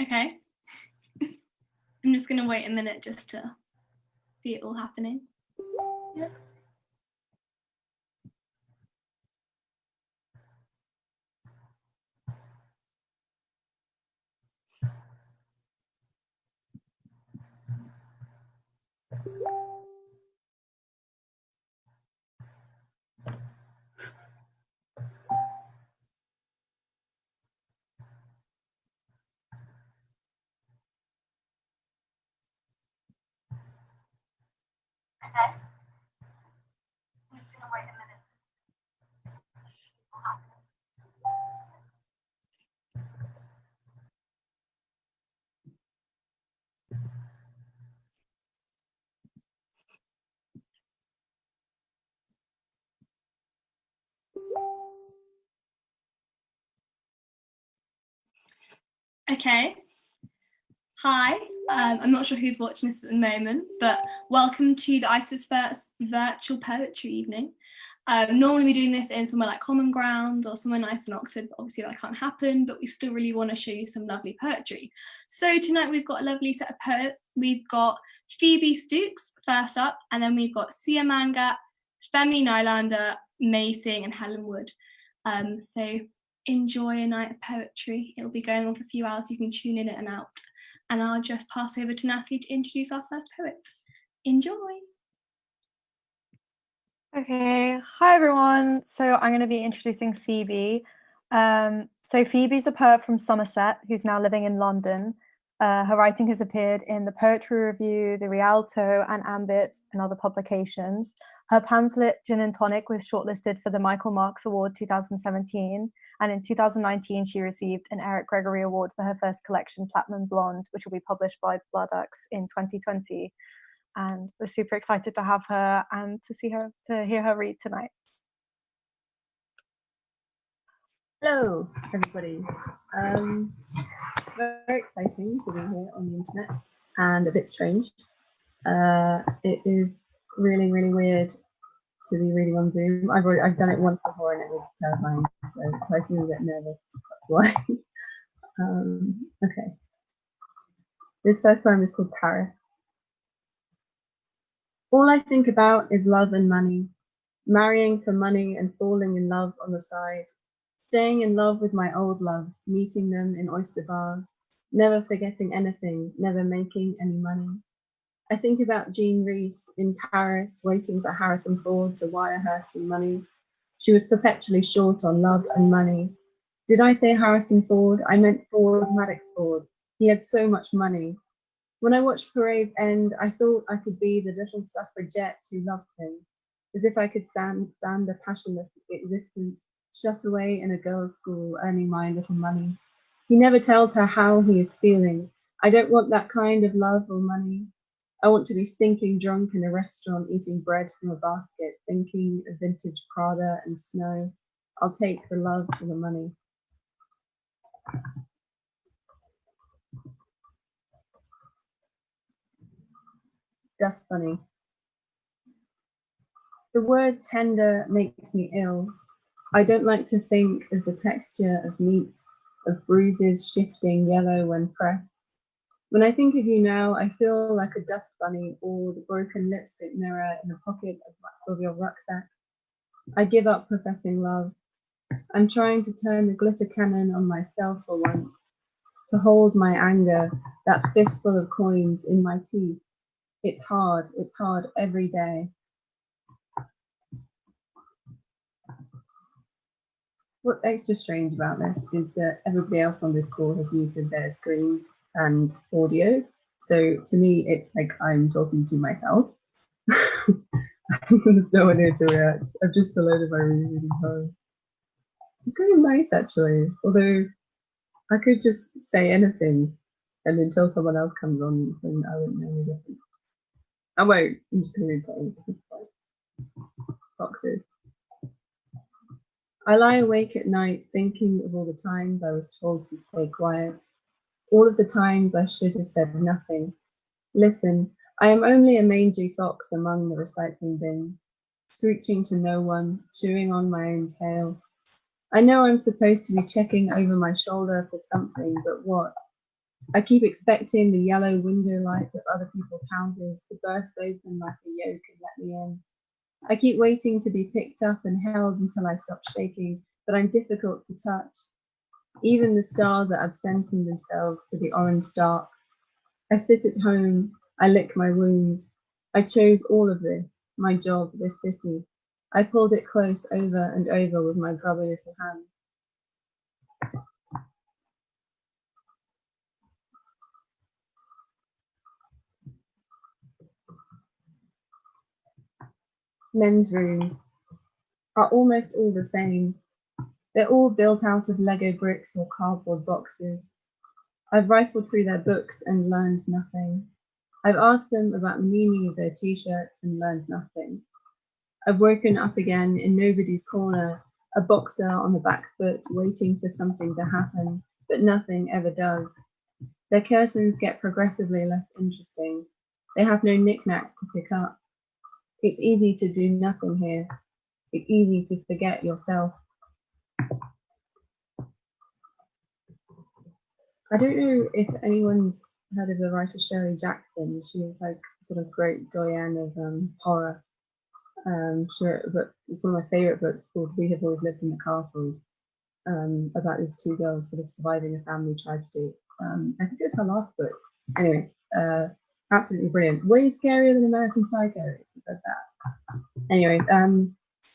Okay. I'm just going to wait a minute just to see it all happening. Yeah. Okay. I'm just going to wait a minute. Okay. Hi, I'm not sure who's watching this at the moment, but welcome to the ISIS first virtual poetry evening. Normally we're doing this in somewhere like Common Ground or somewhere nice in Oxford, but obviously that can't happen, but we still really want to show you some lovely poetry. So tonight we've got a lovely set of poets. We've got Phoebe Stooks first up, and then we've got Sia Manga, Femmine Islander, May Sing and Helen Wood. So enjoy a night of poetry. It'll be going on for a few hours, you can tune in and out. And I'll just pass over to Natalie to introduce our first poet. Enjoy. Okay, hi everyone. So I'm going to be introducing Phoebe. So Phoebe's a poet from Somerset who's now living in London. Her writing has appeared in the Poetry Review, the Rialto and Ambit and other publications. Her pamphlet, Gin and Tonic, was shortlisted for the Michael Marks Award 2017. And in 2019, she received an Eric Gregory Award for her first collection, Platinum Blonde, which will be published by Blood Axe in 2020. And we're super excited to have her and to hear her read tonight. Hello, everybody. Very exciting to be here on the internet and a bit strange. It is really, really weird to be reading on Zoom. I've done it once before and it was terrifying, so it makes me a bit nervous. That's why. Okay. This first poem is called Paris. All I think about is love and money, marrying for money and falling in love on the side. Staying in love with my old loves, meeting them in oyster bars, never forgetting anything, never making any money. I think about Jean Rees in Paris, waiting for Harrison Ford to wire her some money. She was perpetually short on love and money. Did I say Harrison Ford? I meant Ford Maddox Ford. He had so much money. When I watched Parade's End, I thought I could be the little suffragette who loved him, as if I could stand a passionless existence, shut away in a girls' school, earning my little money. He never tells her how he is feeling. I don't want that kind of love or money. I want to be stinking drunk in a restaurant, eating bread from a basket, thinking of vintage Prada and snow. I'll take the love for the money. Dust bunny. The word tender makes me ill. I don't like to think of the texture of meat, of bruises shifting yellow when pressed. When I think of you now, I feel like a dust bunny or the broken lipstick mirror in the pocket of your rucksack. I give up professing love. I'm trying to turn the glitter cannon on myself for once, to hold my anger, that fistful of coins in my teeth. It's hard every day. What's extra strange about this is that everybody else on this call has muted their screen and audio. So to me, it's like I'm talking to myself. There's no one here to react. I've just downloaded my reading poem. It's kind of nice actually, although I could just say anything and until someone else comes on, then I wouldn't know any different. I won't. I'm just going to read poems. Boxes. I lie awake at night thinking of all the times I was told to stay quiet, all of the times I should have said nothing. Listen, I am only a mangy fox among the recycling bins, screeching to no one, chewing on my own tail. I know I'm supposed to be checking over my shoulder for something, but what? I keep expecting the yellow window light of other people's houses to burst open like a yoke and let me in. I keep waiting to be picked up and held until I stop shaking, but I'm difficult to touch. Even the stars are absenting themselves to the orange dark. I sit at home, I lick my wounds. I chose all of this, my job, this city. I pulled it close over and over with my grubby little hand. Men's rooms are almost all the same. They're all built out of Lego bricks or cardboard boxes. I've rifled through their books and learned nothing. I've asked them about the meaning of their t-shirts and learned nothing. I've woken up again in nobody's corner, a boxer on the back foot waiting for something to happen, but nothing ever does. Their curtains get progressively less interesting. They have no knickknacks to pick up. It's easy to do nothing here. It's easy to forget yourself. I don't know if anyone's heard of the writer Shirley Jackson. She was like sort of great doyenne of horror. But it's one of my favourite books called We Have Always Lived in the Castle, about these two girls sort of surviving a family tragedy. I think it's her last book. Anyway, absolutely brilliant. Way scarier than American Psycho, if you've read that. Anyway,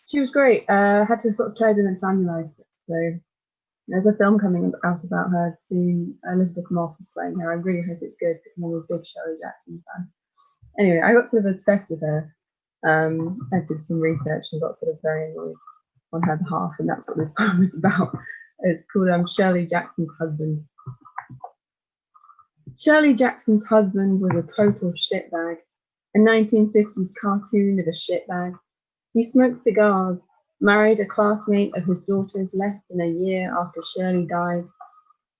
she was great. Had to sort of turbulent family life. So there's a film coming out about her soon. Elizabeth Moss is playing her. I really hope it's good because I'm a big Shirley Jackson fan. Anyway, I got sort of obsessed with her. I did some research and got sort of very annoyed on her behalf, and that's what this poem is about. It's called Shirley Jackson's Husband. Shirley Jackson's husband was a total shitbag, a 1950s cartoon of a shitbag. He smoked cigars, married a classmate of his daughter's less than a year after Shirley died.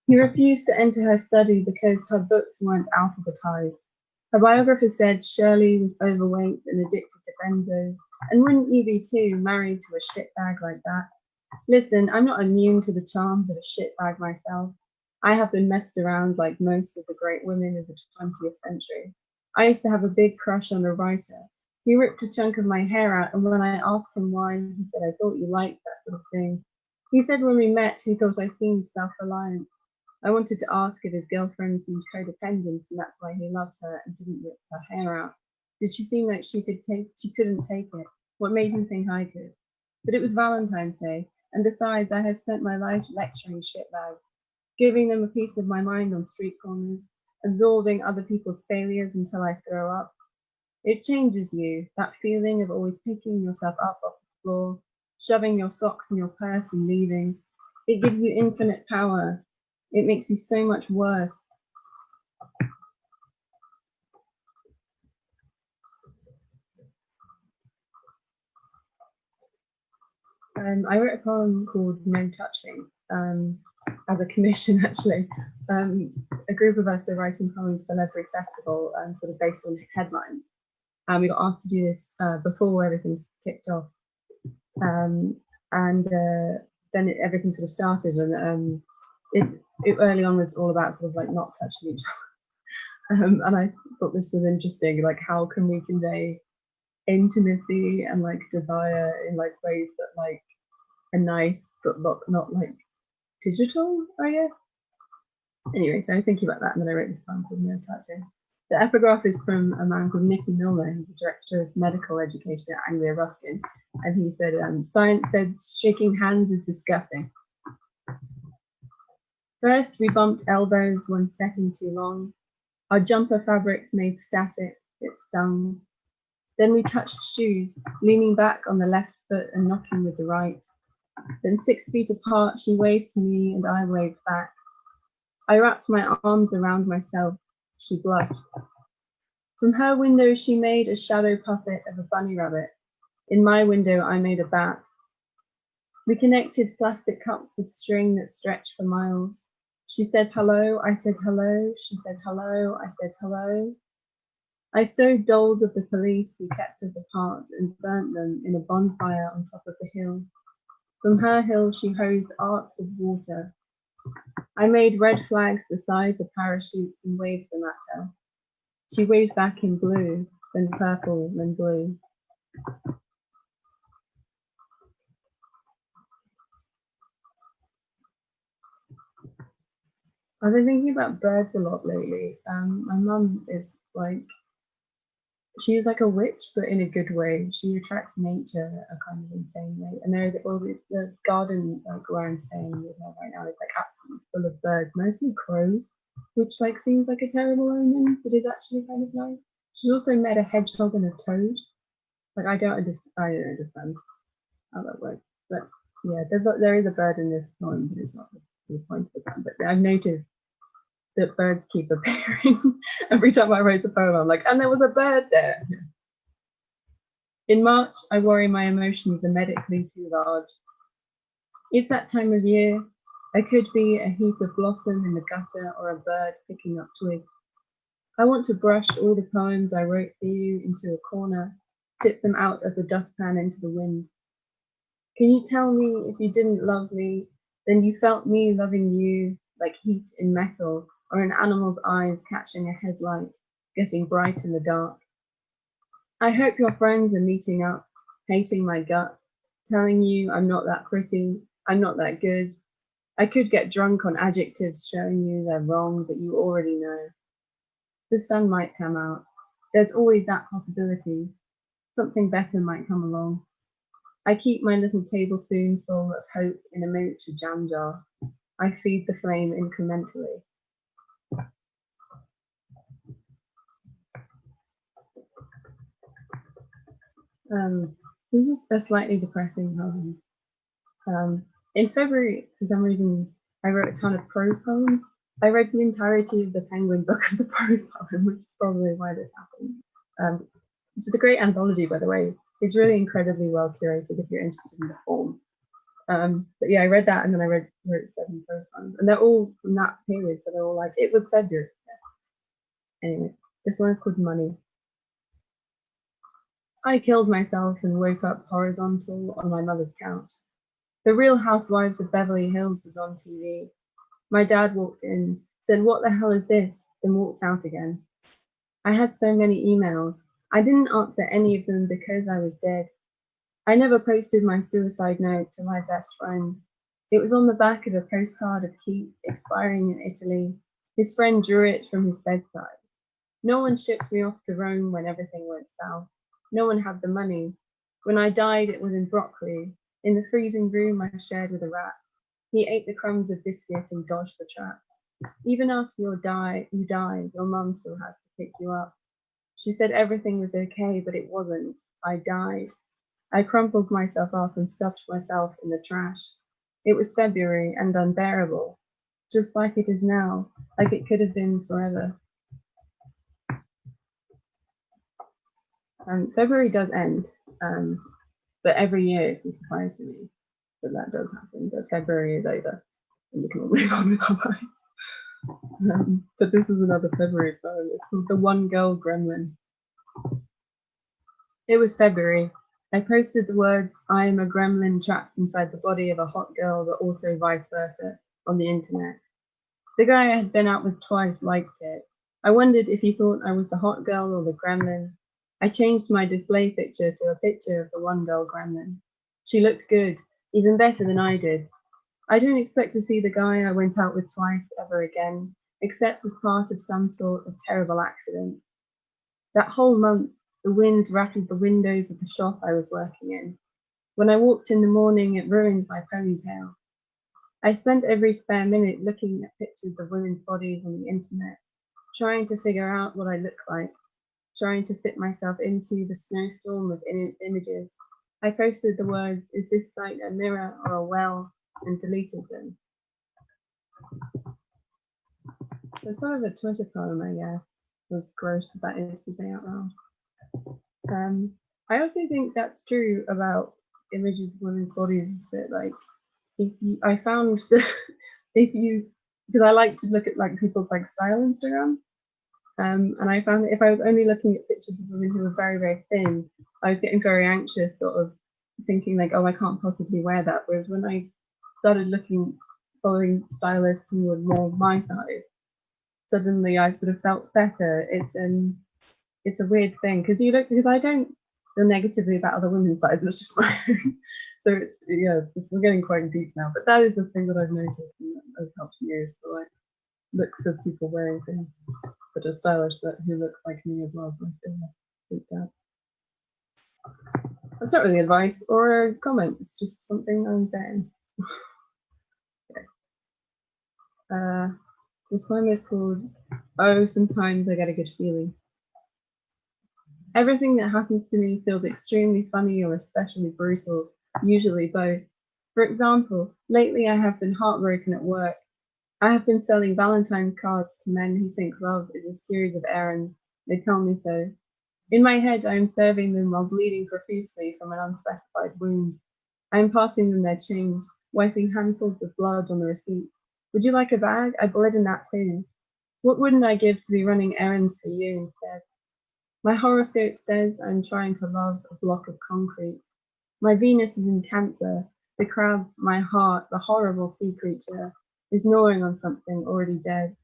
He refused to enter her study because her books weren't alphabetized. Her biographer said Shirley was overweight and addicted to benzos, and wouldn't you be too, married to a shitbag like that? Listen, I'm not immune to the charms of a shitbag myself. I have been messed around like most of the great women of the 20th century. I used to have a big crush on a writer. He ripped a chunk of my hair out, and when I asked him why, he said, I thought you liked that sort of thing. He said when we met, he thought I seemed self-reliant. I wanted to ask if his girlfriend seemed codependent, and that's why he loved her and didn't rip her hair out. Did she seem like she couldn't take it? What made him think I could? But it was Valentine's Day, and besides, I have spent my life lecturing shitbags, giving them a piece of my mind on street corners, absorbing other people's failures until I throw up. It changes you, that feeling of always picking yourself up off the floor, shoving your socks in your purse and leaving. It gives you infinite power. It makes you so much worse. I wrote a poem called No Touching, as a commission actually. A group of us are writing poems for Ledbury Festival, sort of based on headlines. And we got asked to do this before everything's kicked off. Then everything sort of started, and it early on was all about sort of like not touching each other. And I thought this was interesting, like how can we convey intimacy and like desire in like ways that like are nice but not like digital, I guess. Anyway, so I was thinking about that, and then I wrote this poem called No Touching. The epigraph is from a man called Nicky Milner, who's the director of medical education at Anglia Ruskin, and he said, science said shaking hands is disgusting. First, we bumped elbows 1 second too long. Our jumper fabrics made static, it stung. Then we touched shoes, leaning back on the left foot and knocking with the right. Then 6 feet apart, she waved to me and I waved back. I wrapped my arms around myself. She blushed. From her window, she made a shadow puppet of a bunny rabbit. In my window, I made a bat. We connected plastic cups with string that stretched for miles. She said hello, I said hello, she said hello, I said hello. I sewed dolls of the police who kept us apart and burnt them in a bonfire on top of the hill. From her hill, she hosed arcs of water. I made red flags the size of parachutes and waved them at her. She waved back in blue, then purple, then blue. I've been thinking about birds a lot lately. My mum is like, she's like a witch, but in a good way. She attracts nature in a kind of insane way. And the garden like where I'm staying with her right now is like absolutely full of birds, mostly crows, which like seems like a terrible omen, but is actually kind of nice. She's also met a hedgehog and a toad. Like I don't understand how that works, but yeah, there is a bird in this poem, but it's not the point of the poem. But I've noticed that birds keep appearing. Every time I write a poem, I'm like, and there was a bird there. In March, I worry my emotions are medically too large. It's that time of year. I could be a heap of blossom in the gutter or a bird picking up twigs. I want to brush all the poems I wrote for you into a corner, tip them out of the dustpan into the wind. Can you tell me if you didn't love me, then you felt me loving you like heat in metal, or an animal's eyes catching a headlight, getting bright in the dark? I hope your friends are meeting up, hating my gut, telling you I'm not that pretty, I'm not that good. I could get drunk on adjectives showing you they're wrong, but you already know. The sun might come out. There's always that possibility. Something better might come along. I keep my little tablespoonful of hope in a miniature jam jar. I feed the flame incrementally. This is a slightly depressing poem. In February, for some reason, I wrote a ton of prose poems. I read the entirety of the Penguin book of the prose poem, which is probably why this happened. Which is a great anthology, by the way. It's really incredibly well curated if you're interested in the form. But yeah, I read that and then I wrote 7 prose poems, and they're all from that period, so they're all like, it was February. Yeah. Anyway, this one is called Money. I killed myself and woke up horizontal on my mother's couch. The Real Housewives of Beverly Hills was on TV. My dad walked in, said, "What the hell is this?" then walked out again. I had so many emails. I didn't answer any of them because I was dead. I never posted my suicide note to my best friend. It was on the back of a postcard of Keith expiring in Italy. His friend drew it from his bedside. No one shipped me off to Rome when everything went south. No one had the money. When I died, it was in broccoli, in the freezing room I shared with a rat. He ate the crumbs of biscuit and dodged the traps. Even after you die, your mum still has to pick you up. She said everything was okay, but it wasn't. I died. I crumpled myself up and stuffed myself in the trash. It was February and unbearable, just like it is now, like it could have been forever. February does end, but every year it's a surprise to me that does happen, but February is over and we can all move on with our lives. But this is another February poem. It's called The One Girl Gremlin. It was February. I posted the words, "I am a gremlin trapped inside the body of a hot girl, but also vice versa," on the internet. The guy I had been out with twice liked it. I wondered if he thought I was the hot girl or the gremlin. I changed my display picture to a picture of the one girl gremlin. She looked good, even better than I did. I didn't expect to see the guy I went out with twice ever again, except as part of some sort of terrible accident. That whole month, the wind rattled the windows of the shop I was working in. When I walked in the morning, it ruined my ponytail. I spent every spare minute looking at pictures of women's bodies on the internet, trying to figure out what I look like, trying to fit myself into the snowstorm of images. I posted the words, "Is this site a mirror or a well?" and deleted them. It's sort of a Twitter poem, I guess. As gross as that is to say out loud. I also think that's true about images of women's bodies, that like I found that because I like to look at like people's like style Instagrams, and I found that if I was only looking at pictures of women who were very, very thin, I was getting very anxious, sort of thinking like, oh, I can't possibly wear that. Whereas when I started looking following stylists who were more my size, suddenly I sort of felt better. It's a weird thing because I don't feel negatively about other women's sizes, it's just my own. So we're getting quite deep now. But that is the thing that I've noticed and that has helped me, is to like look for people wearing things that are stylish but who look like me as well. So I think that's not really advice or a comment, it's just something I'm saying. Okay. This poem is called Oh, Sometimes I Get a Good Feeling. Everything that happens to me feels extremely funny or especially brutal, usually both. For example, lately I have been heartbroken at work. I have been selling Valentine's cards to men who think love is a series of errands. They tell me so. In my head, I am serving them while bleeding profusely from an unspecified wound. I am passing them their change, wiping handfuls of blood on the receipts. Would you like a bag? I bled in that too. What wouldn't I give to be running errands for you instead? My horoscope says I'm trying to love a block of concrete. My Venus is in Cancer. The crab, my heart, the horrible sea creature, is gnawing on something already dead.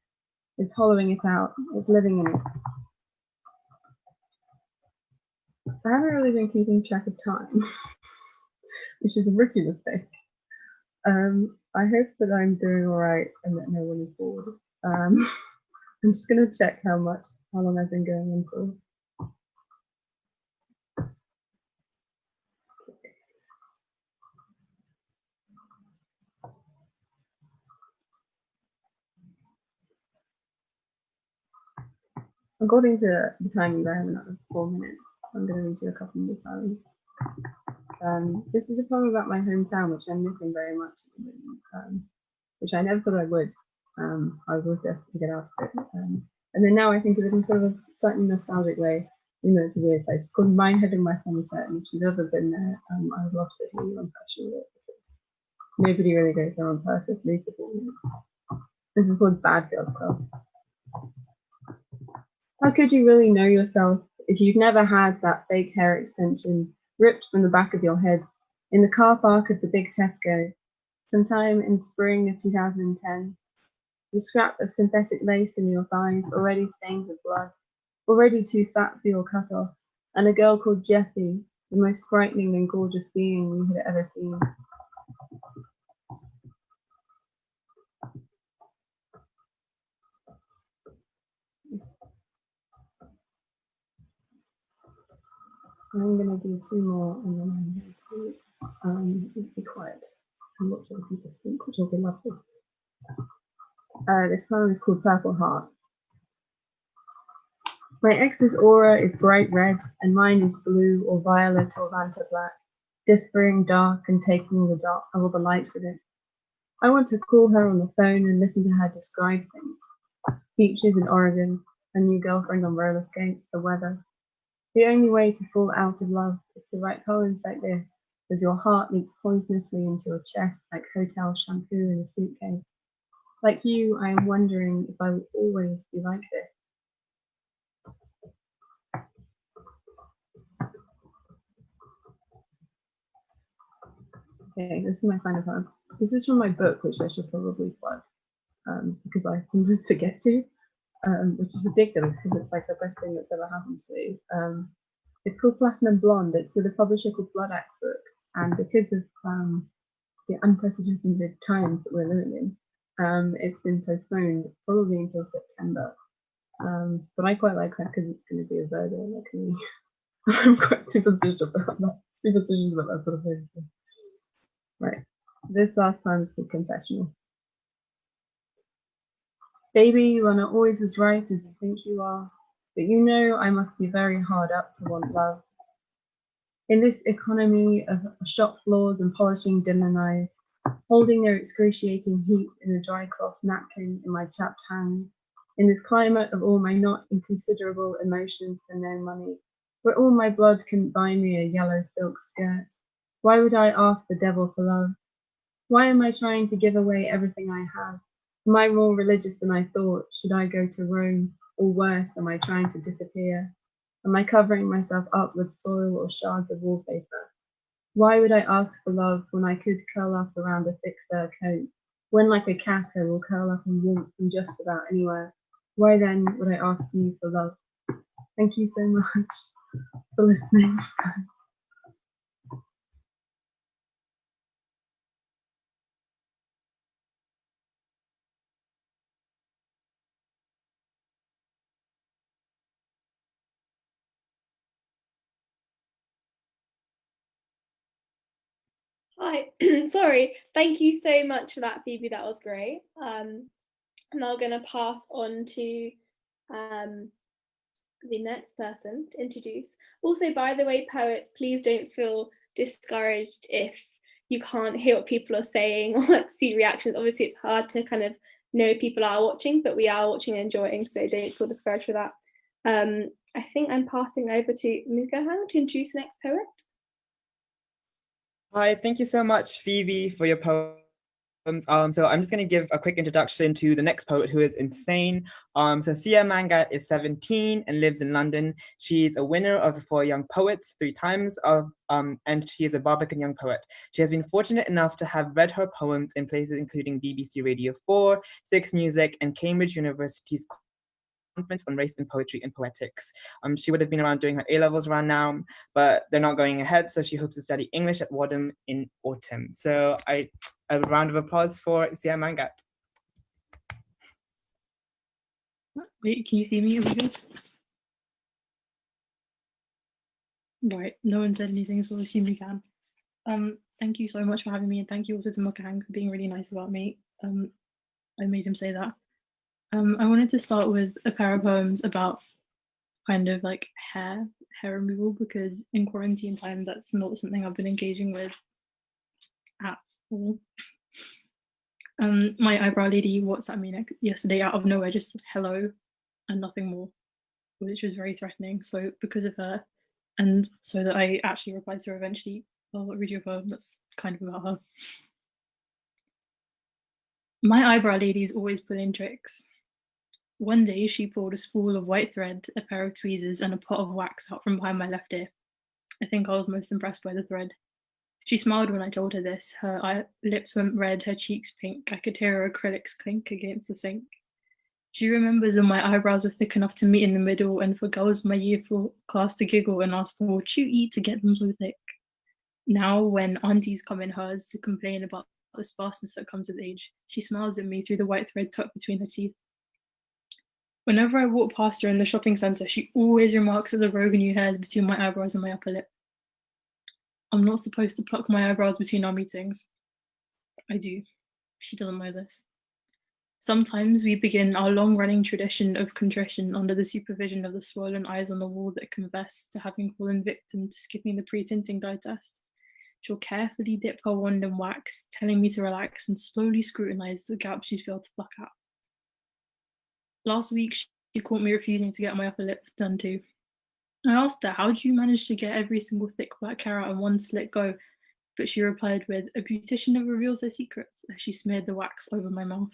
It's hollowing it out. It's living in it. I haven't really been keeping track of time, which is a rookie mistake. I hope that I'm doing all right and that no one is bored. I'm just going to check how long I've been going on for. According to the timing, I have another 4 minutes. I'm going to read you a couple more poems. This is a poem about my hometown, which I'm missing very much, which I never thought I would. I was always desperate to get out of it. And then now I think of it in sort of a slightly nostalgic way, even though it's a weird place. It's called My Head in My Somerset, and if you've ever been there, I would love to hear your impression of it, because nobody really goes there on purpose, least of all. This is called Bad Girls Club. How could you really know yourself if you've never had that fake hair extension ripped from the back of your head in the car park of the big Tesco, sometime in spring of 2010? The scrap of synthetic lace in your thighs, already stained with blood, already too fat for your cut-offs, and a girl called Jessie, the most frightening and gorgeous being you had ever seen. I'm going to do 2 more and then I'm going to be quiet and watch other people speak, which will be lovely. This poem is called Purple Heart. My ex's aura is bright red and mine is blue or violet or Vanta black, disappearing dark and taking all the light with it. I want to call her on the phone and listen to her describe things. Beaches in Oregon, a new girlfriend on roller skates, the weather. The only way to fall out of love is to write poems like this, as your heart leaks poisonously into your chest like hotel shampoo in a suitcase. Like you, I am wondering if I will always be like this. Okay, this is my final poem. This is from my book, which I should probably plug, because I sometimes forget to. Which is ridiculous because it's like the best thing that's ever happened to me. It's called Platinum Blonde. It's with a publisher called Blood Axe Books, and because of the unprecedented times that we're living in, it's been postponed probably until September. But I quite like that because it's going to be a Virgo like me. I'm quite superstitious about that sort of thing. So. Right. This last time is called Confessional. Baby, you are not always as right as you think you are, but you know I must be very hard up to want love. In this economy of shop floors and polishing dinner knives, holding their excruciating heat in a dry cloth napkin in my chapped hands, in this climate of all my not inconsiderable emotions for no money, where all my blood couldn't buy me a yellow silk skirt, why would I ask the devil for love? Why am I trying to give away everything I have? Am I more religious than I thought? Should I go to Rome? Or worse, am I trying to disappear? Am I covering myself up with soil or shards of wallpaper? Why would I ask for love when I could curl up around a thick fur coat? When like a cat I will curl up and walk from just about anywhere. Why then would I ask you for love? Thank you so much for listening. Hi, sorry. Thank you so much for that, Phoebe. That was great. I'm now going to pass on to the next person to introduce. Also, by the way, poets, please don't feel discouraged if you can't hear what people are saying or like see reactions. Obviously, it's hard to kind of know people are watching, but we are watching and enjoying, so don't feel discouraged for that. I think I'm passing over to Mukahang to introduce the next poet. Hi, thank you so much, Phoebe, for your poems. So I'm just going to give a quick introduction to the next poet, who is insane. So Sia Mangat is 17 and lives in London. She's a winner of the 4 Young Poets 3 times, and she is a Barbican Young Poet. She has been fortunate enough to have read her poems in places including BBC Radio 4, 6 Music, and Cambridge University's Conference on Race in Poetry and Poetics. She would have been around doing her A-levels around now, but they're not going ahead, so she hopes to study English at Worden in autumn. So a round of applause for Sia Mangat. Wait, can you see me? Are we good? Right, no one said anything, so I'll assume we can. Thank you so much for having me, and thank you also to Mukahang for being really nice about me. I made him say that. I wanted to start with a pair of poems about kind of like hair removal, because in quarantine time that's not something I've been engaging with at all. My eyebrow lady WhatsApped me yesterday out of nowhere, just said hello and nothing more, which was very threatening. So because of her, and so that I actually replied to her eventually, I'll read you a poem that's kind of about her. My eyebrow lady is always pulling tricks. One day she pulled a spool of white thread, a pair of tweezers, and a pot of wax out from behind my left ear. I think I was most impressed by the thread. She smiled when I told her this. Her lips went red, her cheeks pink. I could hear her acrylics clink against the sink. She remembers when my eyebrows were thick enough to meet in the middle, and for girls in my year 4 class to giggle and ask, what you eat to get them so thick? Now, when aunties come in hers to complain about the sparseness that comes with age, she smiles at me through the white thread tucked between her teeth. Whenever I walk past her in the shopping centre, she always remarks at the row of new hairs between my eyebrows and my upper lip. I'm not supposed to pluck my eyebrows between our meetings. I do. She doesn't know this. Sometimes we begin our long-running tradition of contrition under the supervision of the swollen eyes on the wall that confess to having fallen victim to skipping the pre-tinting dye test. She'll carefully dip her wand in wax, telling me to relax and slowly scrutinise the gap she's failed to pluck out. Last week, she caught me refusing to get my upper lip done too. I asked her, how do you manage to get every single thick black hair out in one slick go? But she replied with, a beautician never reveals their secrets, as she smeared the wax over my mouth.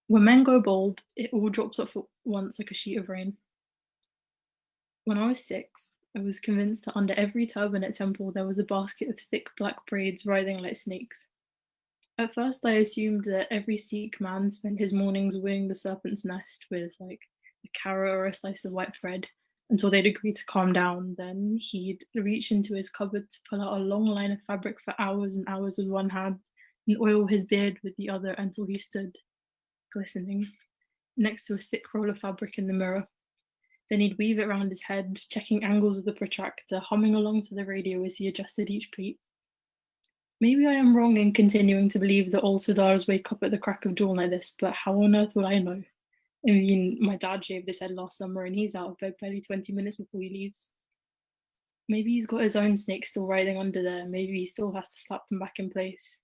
When men go bald, it all drops off at once like a sheet of rain. When I was 6, I was convinced that under every turban at temple there was a basket of thick black braids writhing like snakes. At first I assumed that every Sikh man spent his mornings wooing the serpent's nest with like a carrot or a slice of white thread until they'd agree to calm down. Then he'd reach into his cupboard to pull out a long line of fabric for hours and hours with one hand and oil his beard with the other until he stood glistening next to a thick roll of fabric in the mirror. Then he'd weave it around his head, checking angles with the protractor, humming along to the radio as he adjusted each pleat. Maybe I am wrong in continuing to believe that all Sardars wake up at the crack of dawn like this, but how on earth would I know? I mean, my dad shaved his head last summer and he's out of bed barely 20 minutes before he leaves. Maybe he's got his own snakes still writhing under there. Maybe he still has to slap them back in place.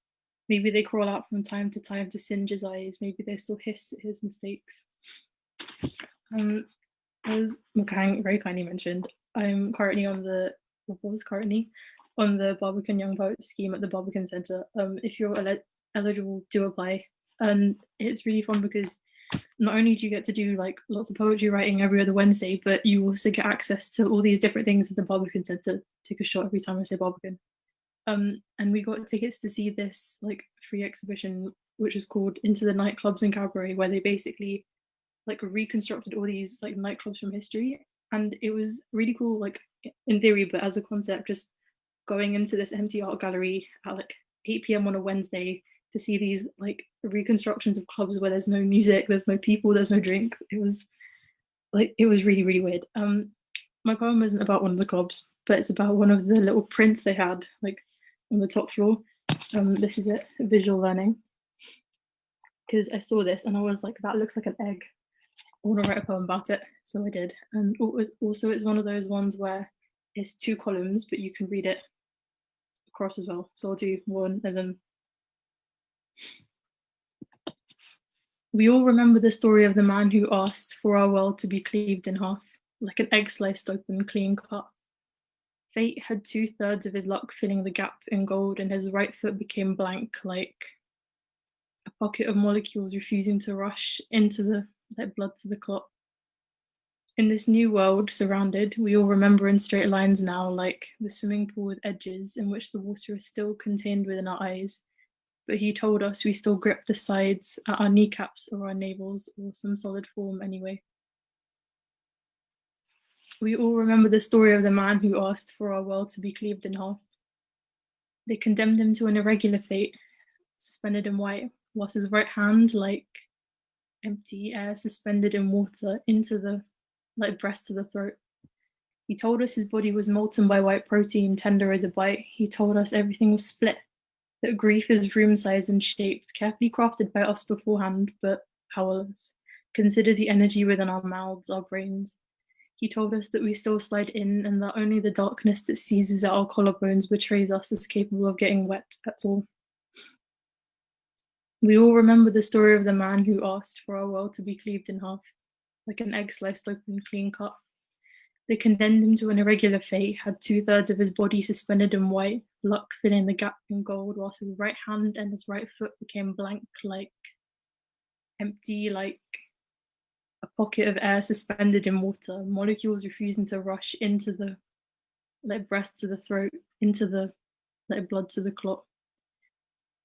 Maybe they crawl out from time to time to singe his eyes. Maybe they still hiss at his mistakes. As Mukahang very kindly mentioned, I'm currently on the Barbican Young Poets scheme at the Barbican Centre. If you're eligible, do apply. And it's really fun because not only do you get to do like lots of poetry writing every other Wednesday, but you also get access to all these different things at the Barbican Centre. Take a shot every time I say Barbican. And we got tickets to see this like free exhibition, which is called Into the Nightclubs and Cabaret, where they basically like reconstructed all these like nightclubs from history. And it was really cool, like in theory, but as a concept, just going into this empty art gallery at like 8 p.m. on a Wednesday to see these like reconstructions of clubs where there's no music, there's no people, there's no drink. It was really, really weird. My poem isn't about one of the clubs, but it's about one of the little prints they had like on the top floor. This is it, visual learning. Because I saw this and I was like, that looks like an egg. I want to write a poem about it, so I did. And also it's one of those ones where it's 2 columns, but you can read it across as well. So I'll do one and then. We all remember the story of the man who asked for our world to be cleaved in half, like an egg sliced open, clean cut. Fate had 2/3 of his luck filling the gap in gold, and his right foot became blank, like a pocket of molecules refusing to rush into the like blood to the clot. In this new world surrounded, we all remember in straight lines now, like the swimming pool with edges in which the water is still contained within our eyes. But he told us we still grip the sides at our kneecaps or our navels or some solid form anyway. We all remember the story of the man who asked for our world to be cleaved in half. They condemned him to an irregular fate, suspended in white, whilst his right hand, like empty air suspended in water, into the like breast to the throat. He told us his body was molten by white protein, tender as a bite. He told us everything was split, that grief is room-sized and shaped, carefully crafted by us beforehand, but powerless. Consider the energy within our mouths, our brains. He told us that we still slide in and that only the darkness that seizes at our collarbones betrays us as capable of getting wet at all. We all remember the story of the man who asked for our world to be cleaved in half, like an egg sliced open, clean cut. They condemned him to an irregular fate, had 2/3 of his body suspended in white, luck filling the gap in gold, whilst his right hand and his right foot became blank, like empty, like a pocket of air suspended in water, molecules refusing to rush into the like breast to the throat, into the like blood to the clot.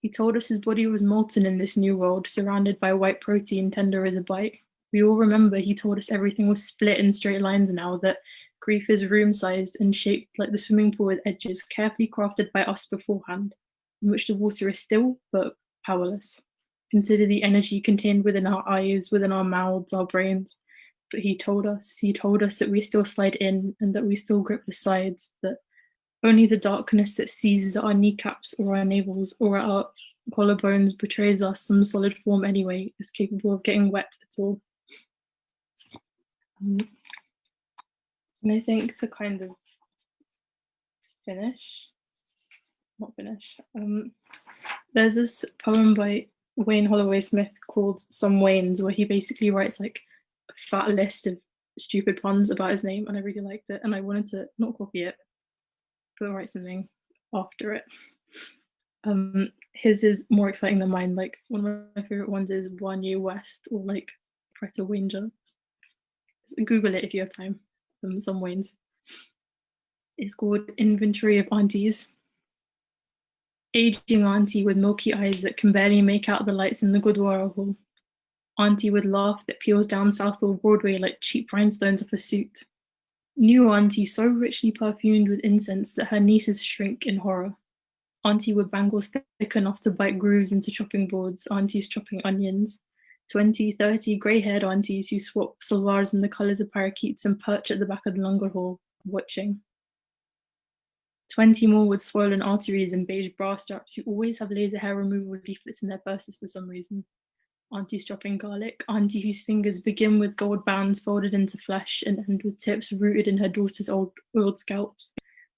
He told us his body was molten in this new world, surrounded by white protein, tender as a bite. We all remember he told us everything was split in straight lines now, that grief is room-sized and shaped like the swimming pool with edges, carefully crafted by us beforehand, in which the water is still but powerless. Consider the energy contained within our eyes, within our mouths, our brains. But he told us that we still slide in and that we still grip the sides, that only the darkness that seizes at our kneecaps or our navels or at our collarbones betrays us some solid form anyway, is capable of getting wet at all. And I think to kind of not finish, there's this poem by Wayne Holloway Smith called Some Waynes, where he basically writes like a fat list of stupid puns about his name, and I really liked it, and I wanted to not copy it, but write something after it. His is more exciting than mine. Like one of my favorite ones is Wanye West or like Preta Wanger. Google it if you have time. Some Waynes. It's called Inventory of Aunties. Aging auntie with milky eyes that can barely make out the lights in the Gurdwara hall. Auntie with laugh that peels down Southall Broadway like cheap rhinestones off a suit. New auntie so richly perfumed with incense that her nieces shrink in horror. Auntie with bangles thick enough to bite grooves into chopping boards. Aunties chopping onions. 20, 30 grey-haired aunties who swap salwars in the colours of parakeets and perch at the back of the Langar Hall, watching. 20 more with swollen arteries and beige bra straps who always have laser hair removal leaflets in their purses for some reason. Aunties chopping garlic. Auntie whose fingers begin with gold bands folded into flesh and end with tips rooted in her daughter's old scalps.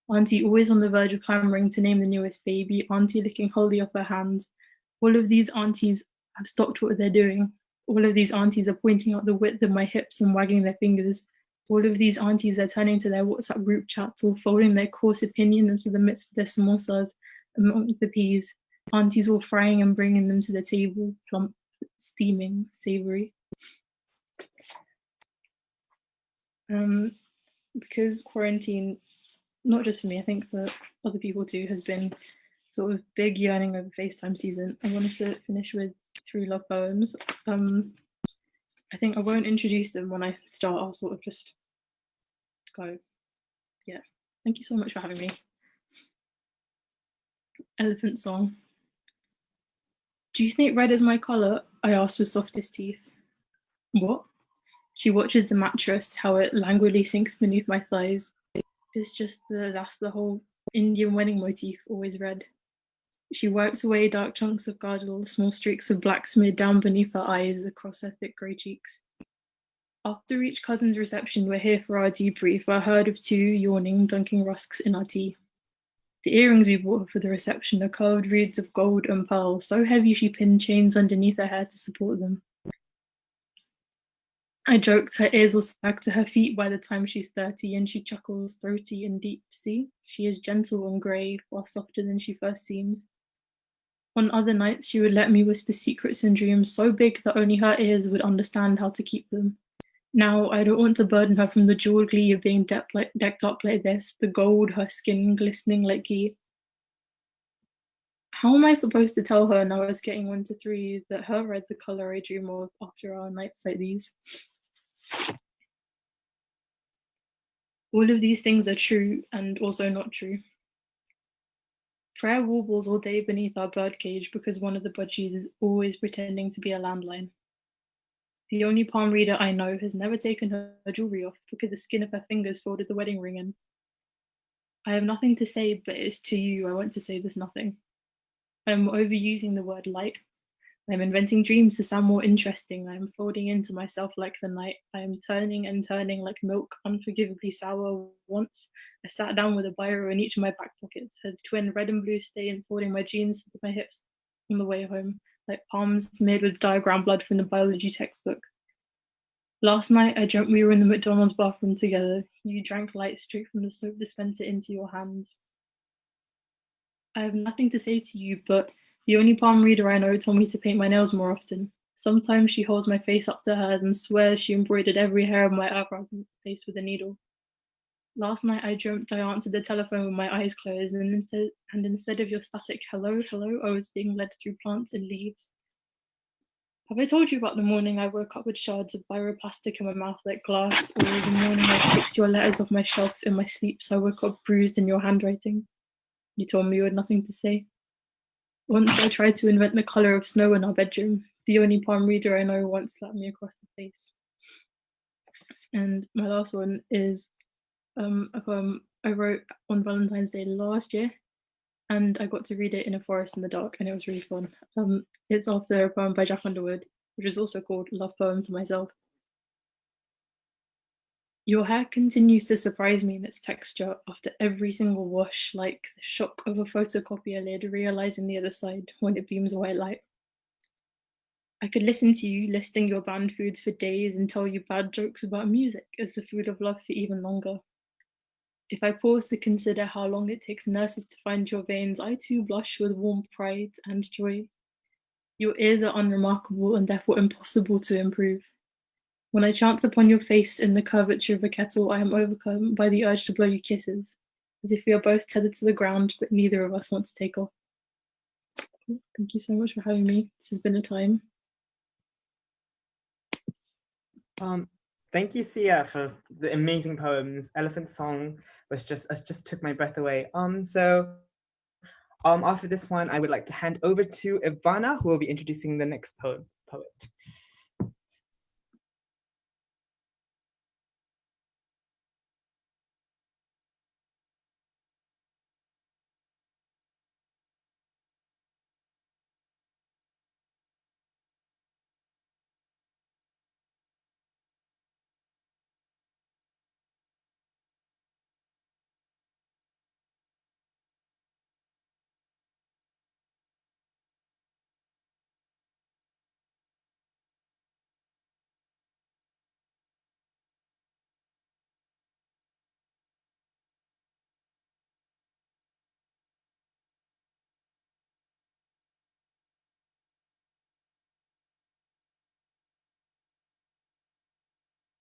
Auntie always on the verge of clamoring to name the newest baby. Auntie licking wholly off her hands. All of these aunties have stopped what they're doing. All of these aunties are pointing out the width of my hips and wagging their fingers. All of these aunties are turning to their WhatsApp group chats or folding their coarse opinions into the midst of their samosas among the peas. Aunties all frying and bringing them to the table, plump, steaming, savoury. Because quarantine not just for me, I think for other people too, has been sort of big yearning over FaceTime season. I wanted to finish with 3 love poems. I think I won't introduce them when I start, I'll sort of just go. Yeah, thank you so much for having me. Elephant Song. Do you think red is my colour? I asked with softest teeth. What? She watches the mattress, how it languidly sinks beneath my thighs. It's just that's the whole Indian wedding motif, always red. She wipes away dark chunks of kajal, small streaks of black smeared down beneath her eyes, across her thick grey cheeks. After each cousin's reception, we're here for our debrief, a herd of 2 yawning, dunking rusks in our tea. The earrings we bought her for the reception are curved reeds of gold and pearls, so heavy she pinned chains underneath her hair to support them. I joked her ears will sag to her feet by the time she's 30, and she chuckles, throaty and deep. See, she is gentle and grey, far softer than she first seems. On other nights, she would let me whisper secrets and dreams so big that only her ears would understand how to keep them. Now, I don't want to burden her from the jeweled glee of being decked up like this, the gold, her skin glistening like ghee. How am I supposed to tell her now it's getting 1 to 3 that her red's the colour I dream of after our nights like these? All of these things are true and also not true. Prayer warbles all day beneath our birdcage because one of the budgies is always pretending to be a landline. The only palm reader I know has never taken her jewellery off because the skin of her fingers folded the wedding ring in. I have nothing to say, but it is to you I want to say this nothing. I am overusing the word light. I am inventing dreams to sound more interesting. I am folding into myself like the night. I am turning and turning like milk, unforgivably sour. Once I sat down with a biro in each of my back pockets, had twin red and blue stains holding my jeans with my hips on the way home, like palms smeared with diagram blood from the biology textbook. Last night I dreamt we were in the McDonald's bathroom together. You drank light straight from the soap dispenser into your hands. I have nothing to say to you, but the only palm reader I know told me to paint my nails more often. Sometimes she holds my face up to hers and swears she embroidered every hair of my eyebrows and face with a needle. Last night I dreamt I answered the telephone with my eyes closed, and instead of your static hello, hello, I was being led through plants and leaves. Have I told you about the morning I woke up with shards of bioplastic in my mouth like glass, or the morning I picked your letters off my shelf in my sleep so I woke up bruised in your handwriting? You told me you had nothing to say. Once I tried to invent the colour of snow in our bedroom. The only palm reader I know once slapped me across the face. And my last one is a poem I wrote on Valentine's Day last year, and I got to read it in a forest in the dark, and it was really fun. It's after a poem by Jack Underwood, which is also called Love Poem to Myself. Your hair continues to surprise me in its texture after every single wash, like the shock of a photocopier lid realizing the other side when it beams a white light. I could listen to you listing your banned foods for days and tell you bad jokes about music as the food of love for even longer. If I pause to consider how long it takes nurses to find your veins, I too blush with warm pride and joy. Your ears are unremarkable and therefore impossible to improve. When I chance upon your face in the curvature of a kettle, I am overcome by the urge to blow you kisses, as if we are both tethered to the ground, but neither of us wants to take off. Thank you so much for having me. This has been a time. Thank you, Sia, for the amazing poems. Elephant Song was just took my breath away. After this one, I would like to hand over to Ivana, who will be introducing the next poet.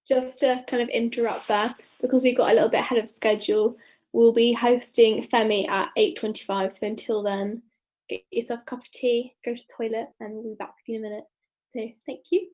Just to kind of interrupt there, because we got a little bit ahead of schedule, we'll be hosting Femi at 8:25. So until then, get yourself a cup of tea, go to the toilet, and we'll be back with you in a minute. So thank you.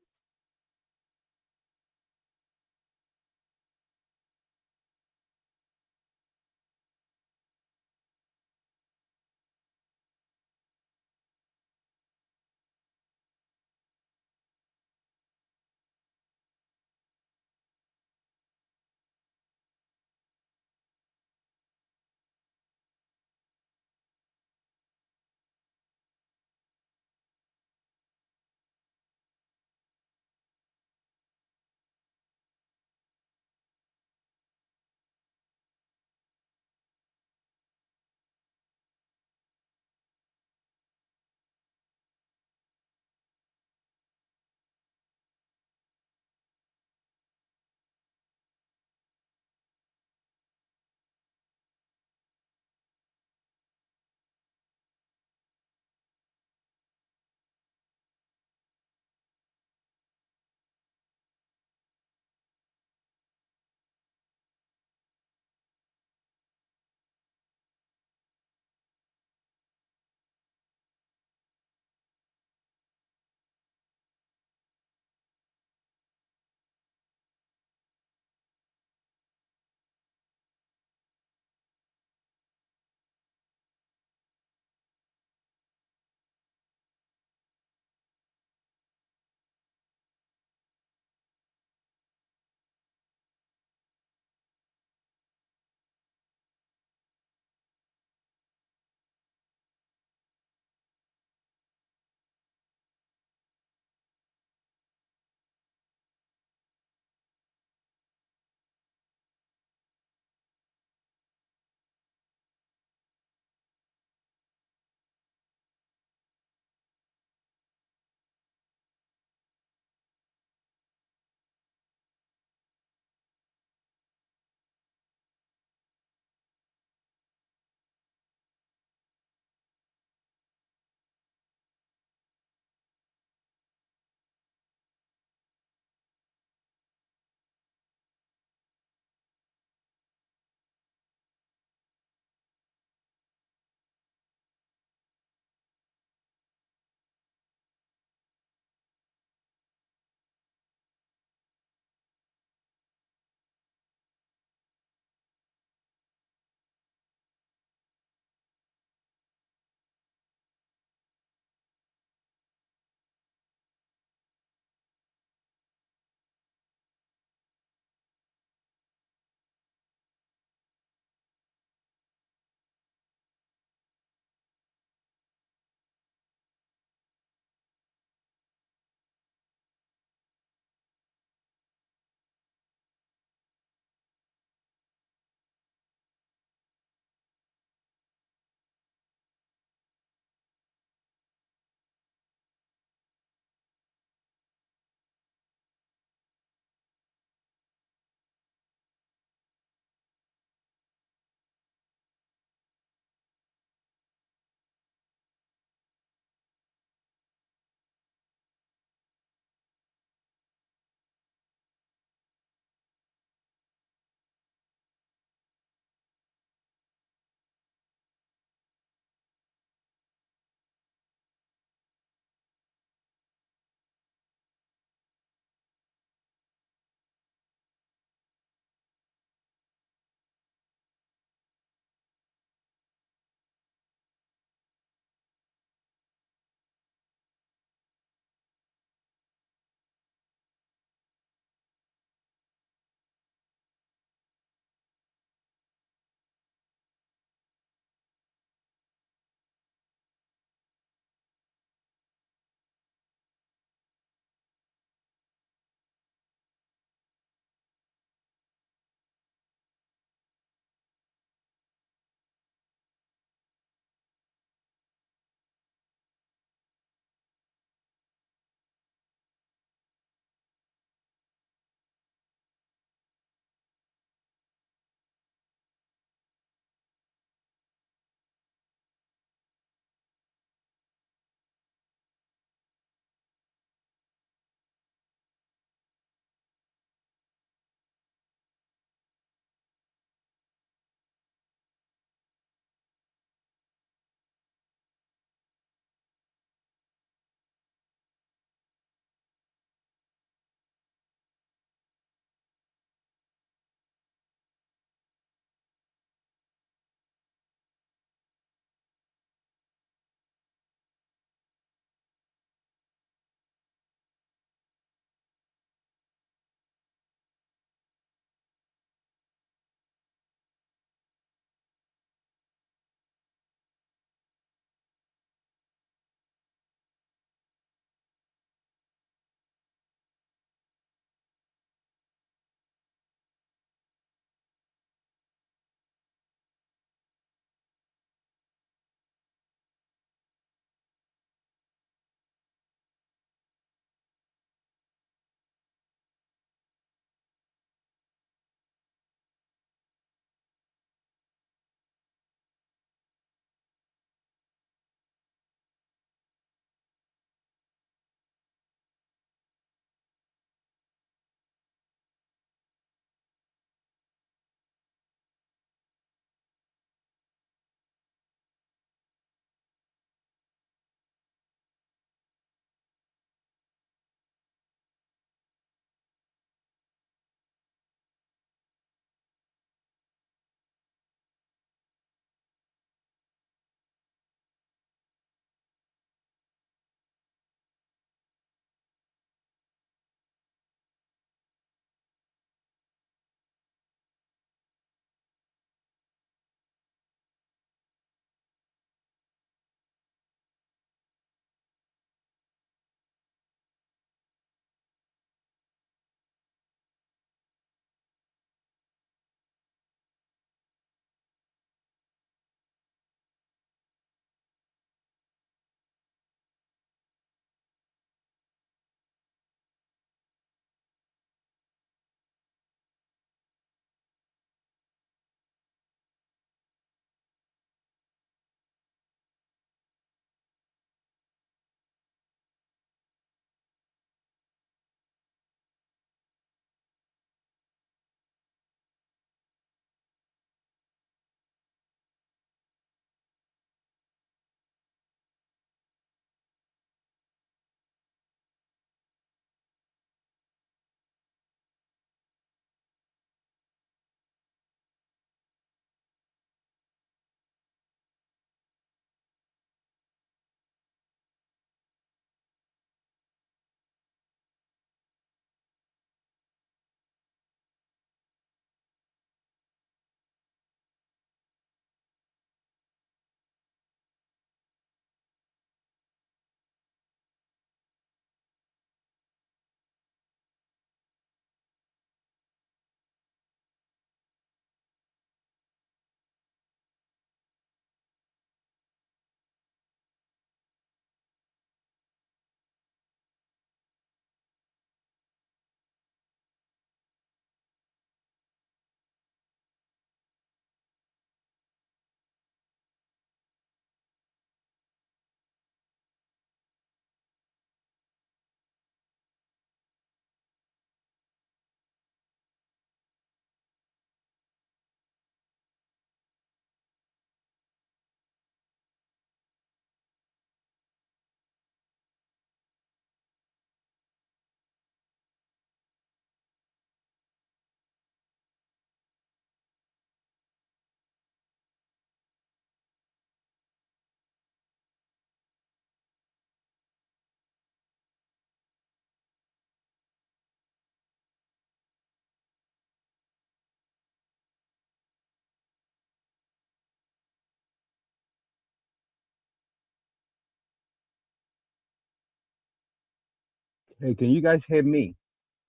Hey, can you guys hear me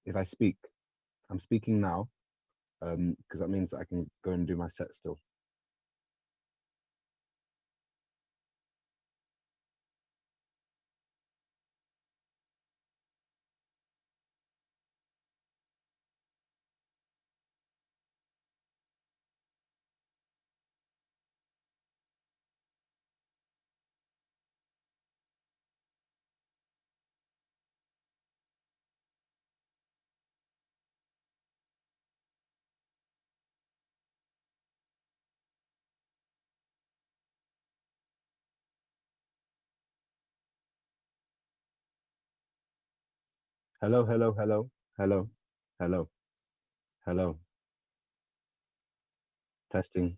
if I speak? I'm speaking now, because that means I can go and do my set still. Hello, hello, hello, hello, hello, hello. Testing.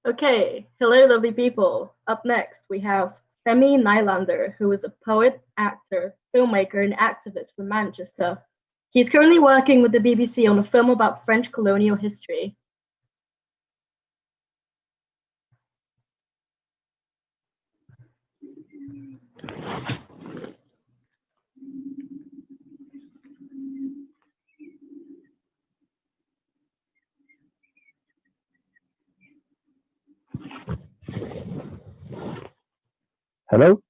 Okay, hello lovely people. Up next we have Femmine Islander, who is a poet, actor, filmmaker and activist from Manchester. He's currently working with the BBC on a film about French colonial history. Hello?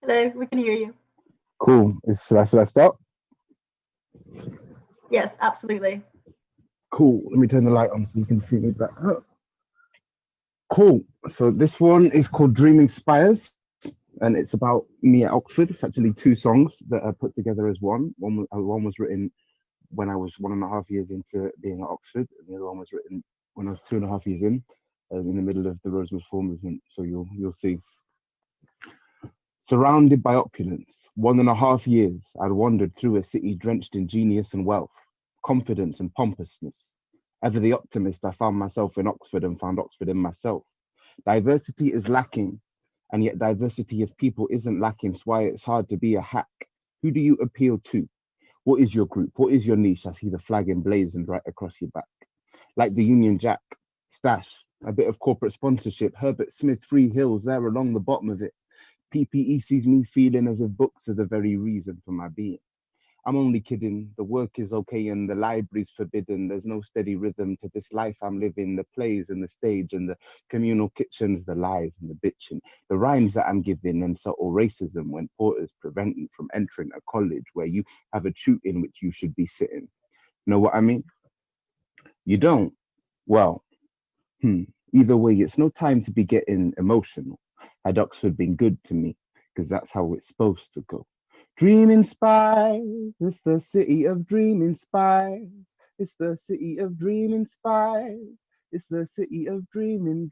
Hello, we can hear you. Cool. Should I start? Yes, absolutely. Cool. Let me turn the light on so you can see me better. Cool. So this one is called Dreaming Spires, and it's about me at Oxford. It's actually two songs that are put together as one. One was written when I was 1.5 years into being at Oxford, and the other one was written when I was 2.5 years in the middle of the Rose Reform movement. So you'll see. Surrounded by opulence, 1.5 years I'd wandered through a city drenched in genius and wealth, confidence and pompousness. Ever the optimist, I found myself in Oxford and found Oxford in myself. Diversity is lacking, and yet diversity of people isn't lacking, so why it's hard to be a hack. Who do you appeal to? What is your group? What is your niche? I see the flag emblazoned right across your back. Like the Union Jack, stash, a bit of corporate sponsorship, Herbert Smith, Free Hills there along the bottom of it. PPE sees me feeling as if books are the very reason for my being. I'm only kidding, the work is okay and the library's forbidden. There's no steady rhythm to this life I'm living, the plays and the stage and the communal kitchens, the lies and the bitching, the rhymes that I'm giving and subtle racism when porters prevent you from entering a college where you have a tute in which you should be sitting. Know what I mean? You don't? Well, either way, it's no time to be getting emotional. Had Oxford been good to me, because that's how it's supposed to go. Dreaming spies, it's the city of dreaming spies. It's the city of dreaming spies. It's the city of dreaming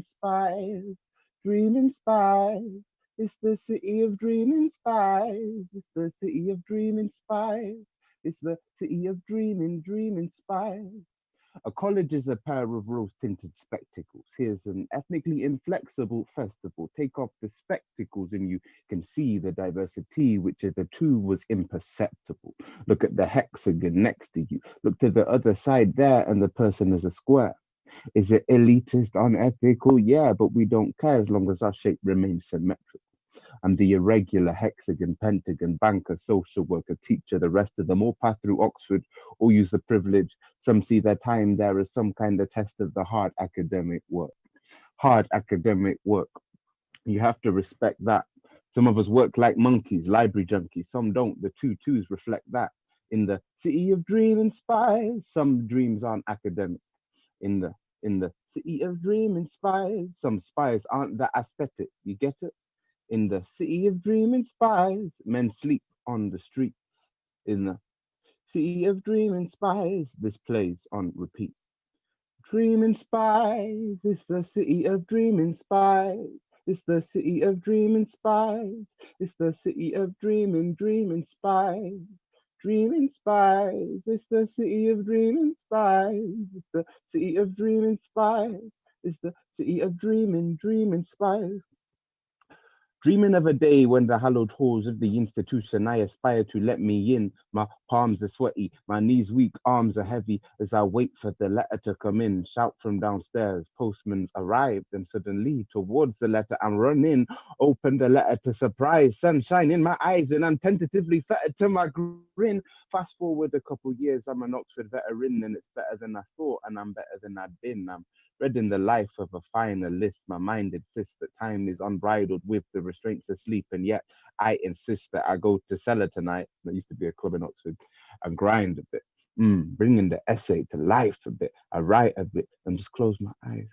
spies. Dreaming spies. It's the city of dreaming spies. It's the city of dreaming spies. It's the city of dreaming spies. A college is a pair of rose-tinted spectacles. Here's an ethnically inflexible festival. Take off the spectacles and you can see the diversity, which of the two was imperceptible. Look at the hexagon next to you. Look to the other side there and the person is a square. Is it elitist, unethical? Yeah, but we don't care as long as our shape remains symmetrical. I'm the irregular hexagon, pentagon, banker, social worker, teacher. The rest of them all pass through Oxford, all use the privilege. Some see their time there as some kind of test of the hard academic work. Hard academic work. You have to respect that. Some of us work like monkeys, library junkies. Some don't. The two twos reflect that. In the city of dreaming spies, some dreams aren't academic. In the city of dreaming spies, some spies aren't that aesthetic. You get it? In the city of dreaming spies, men sleep on the streets. In the city of dreaming spies, this plays on repeat. Dreaming spies, it's the city of dreaming spies. It's the city of dreaming spies. It's the city of dreaming spies. Dreaming spies, it's the city of dreaming spies. It's the city of dreaming spies. It's the city of dreaming spies. Dreaming of a day when the hallowed halls of the institution I aspire to let me in. My palms are sweaty, my knees weak, arms are heavy as I wait for the letter to come in. Shout from downstairs, postman's arrived, and suddenly towards the letter I'm running. Open the letter to surprise, sunshine in my eyes, and I'm tentatively fettered to my grin. Fast forward a couple years, I'm an Oxford veteran, and it's better than I thought, and I'm better than I'd been. I'm reading the life of a finalist. My mind insists that time is unbridled with the restraints of sleep, and yet I insist that I go to cellar tonight. There used to be a club in Oxford, and grind a bit, bringing the essay to life a bit. I write a bit and just close my eyes.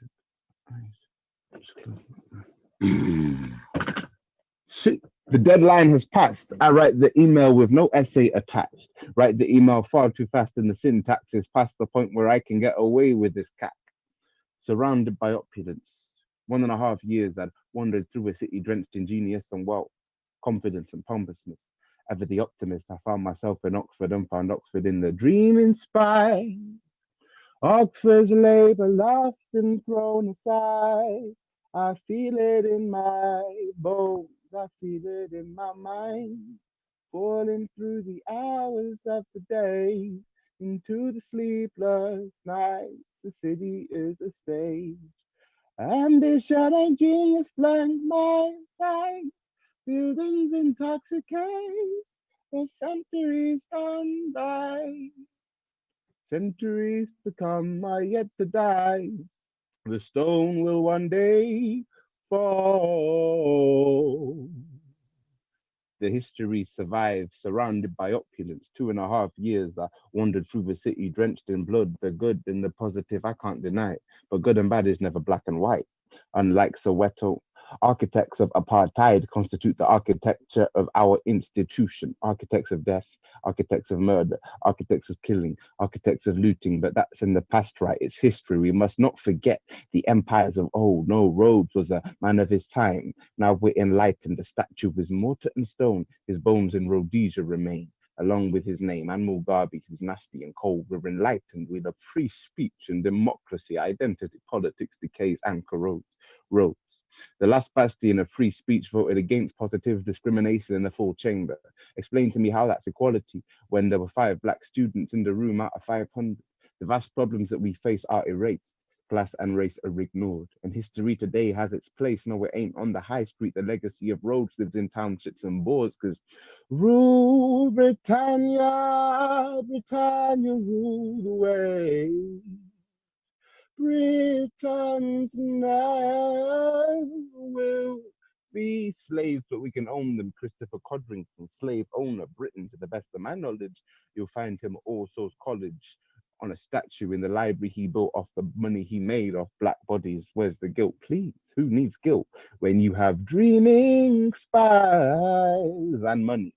Just close my eyes. Shit. The deadline has passed. I write the email with no essay attached. Write the email far too fast and the syntax is past the point where I can get away with this cat. Surrounded by opulence. 1.5 years I'd wandered through a city drenched in genius and wealth, confidence and pompousness. Ever the optimist, I found myself in Oxford and found Oxford in the dreaming spy. Oxford's labor lost and thrown aside. I feel it in my bones, I feel it in my mind, falling through the hours of the day into the sleepless nights. The city is a stage. Ambition and genius flank my sight. Buildings intoxicate. The centuries gone by. Centuries to come are yet to die. The stone will one day fall. The history survives, surrounded by opulence. 2.5 years I wandered through the city, drenched in blood. The good and the positive I can't deny, but good and bad is never black and white. Unlike Soweto, architects of apartheid constitute the architecture of our institution. Architects of death, architects of murder, architects of killing, architects of looting. But that's in the past, right? It's history. We must not forget the empires of old. No, Rhodes was a man of his time. Now we're enlightened. The statue is mortar and stone. His bones in Rhodesia remain, along with his name, and Mugabe, who's nasty and cold. We're enlightened with a free speech and democracy. Identity politics decays and corrodes. Rhodes, the last bastion of free speech, voted against positive discrimination in the full chamber. Explain to me how that's equality when there were 5 black students in the room out of 500. The vast problems that we face are erased. Class and race are ignored, and history today has its place. No, it ain't on the high street. The legacy of Rhodes lives in townships and boors, because rule Britannia, Britannia rule the way. Britons never will be slaves, but we can own them. Christopher Codrington, slave owner, Britain. To the best of my knowledge, you'll find him at All Souls College on a statue in the library he built off the money he made off black bodies. Where's the guilt? Please, who needs guilt when you have dreaming spies and money?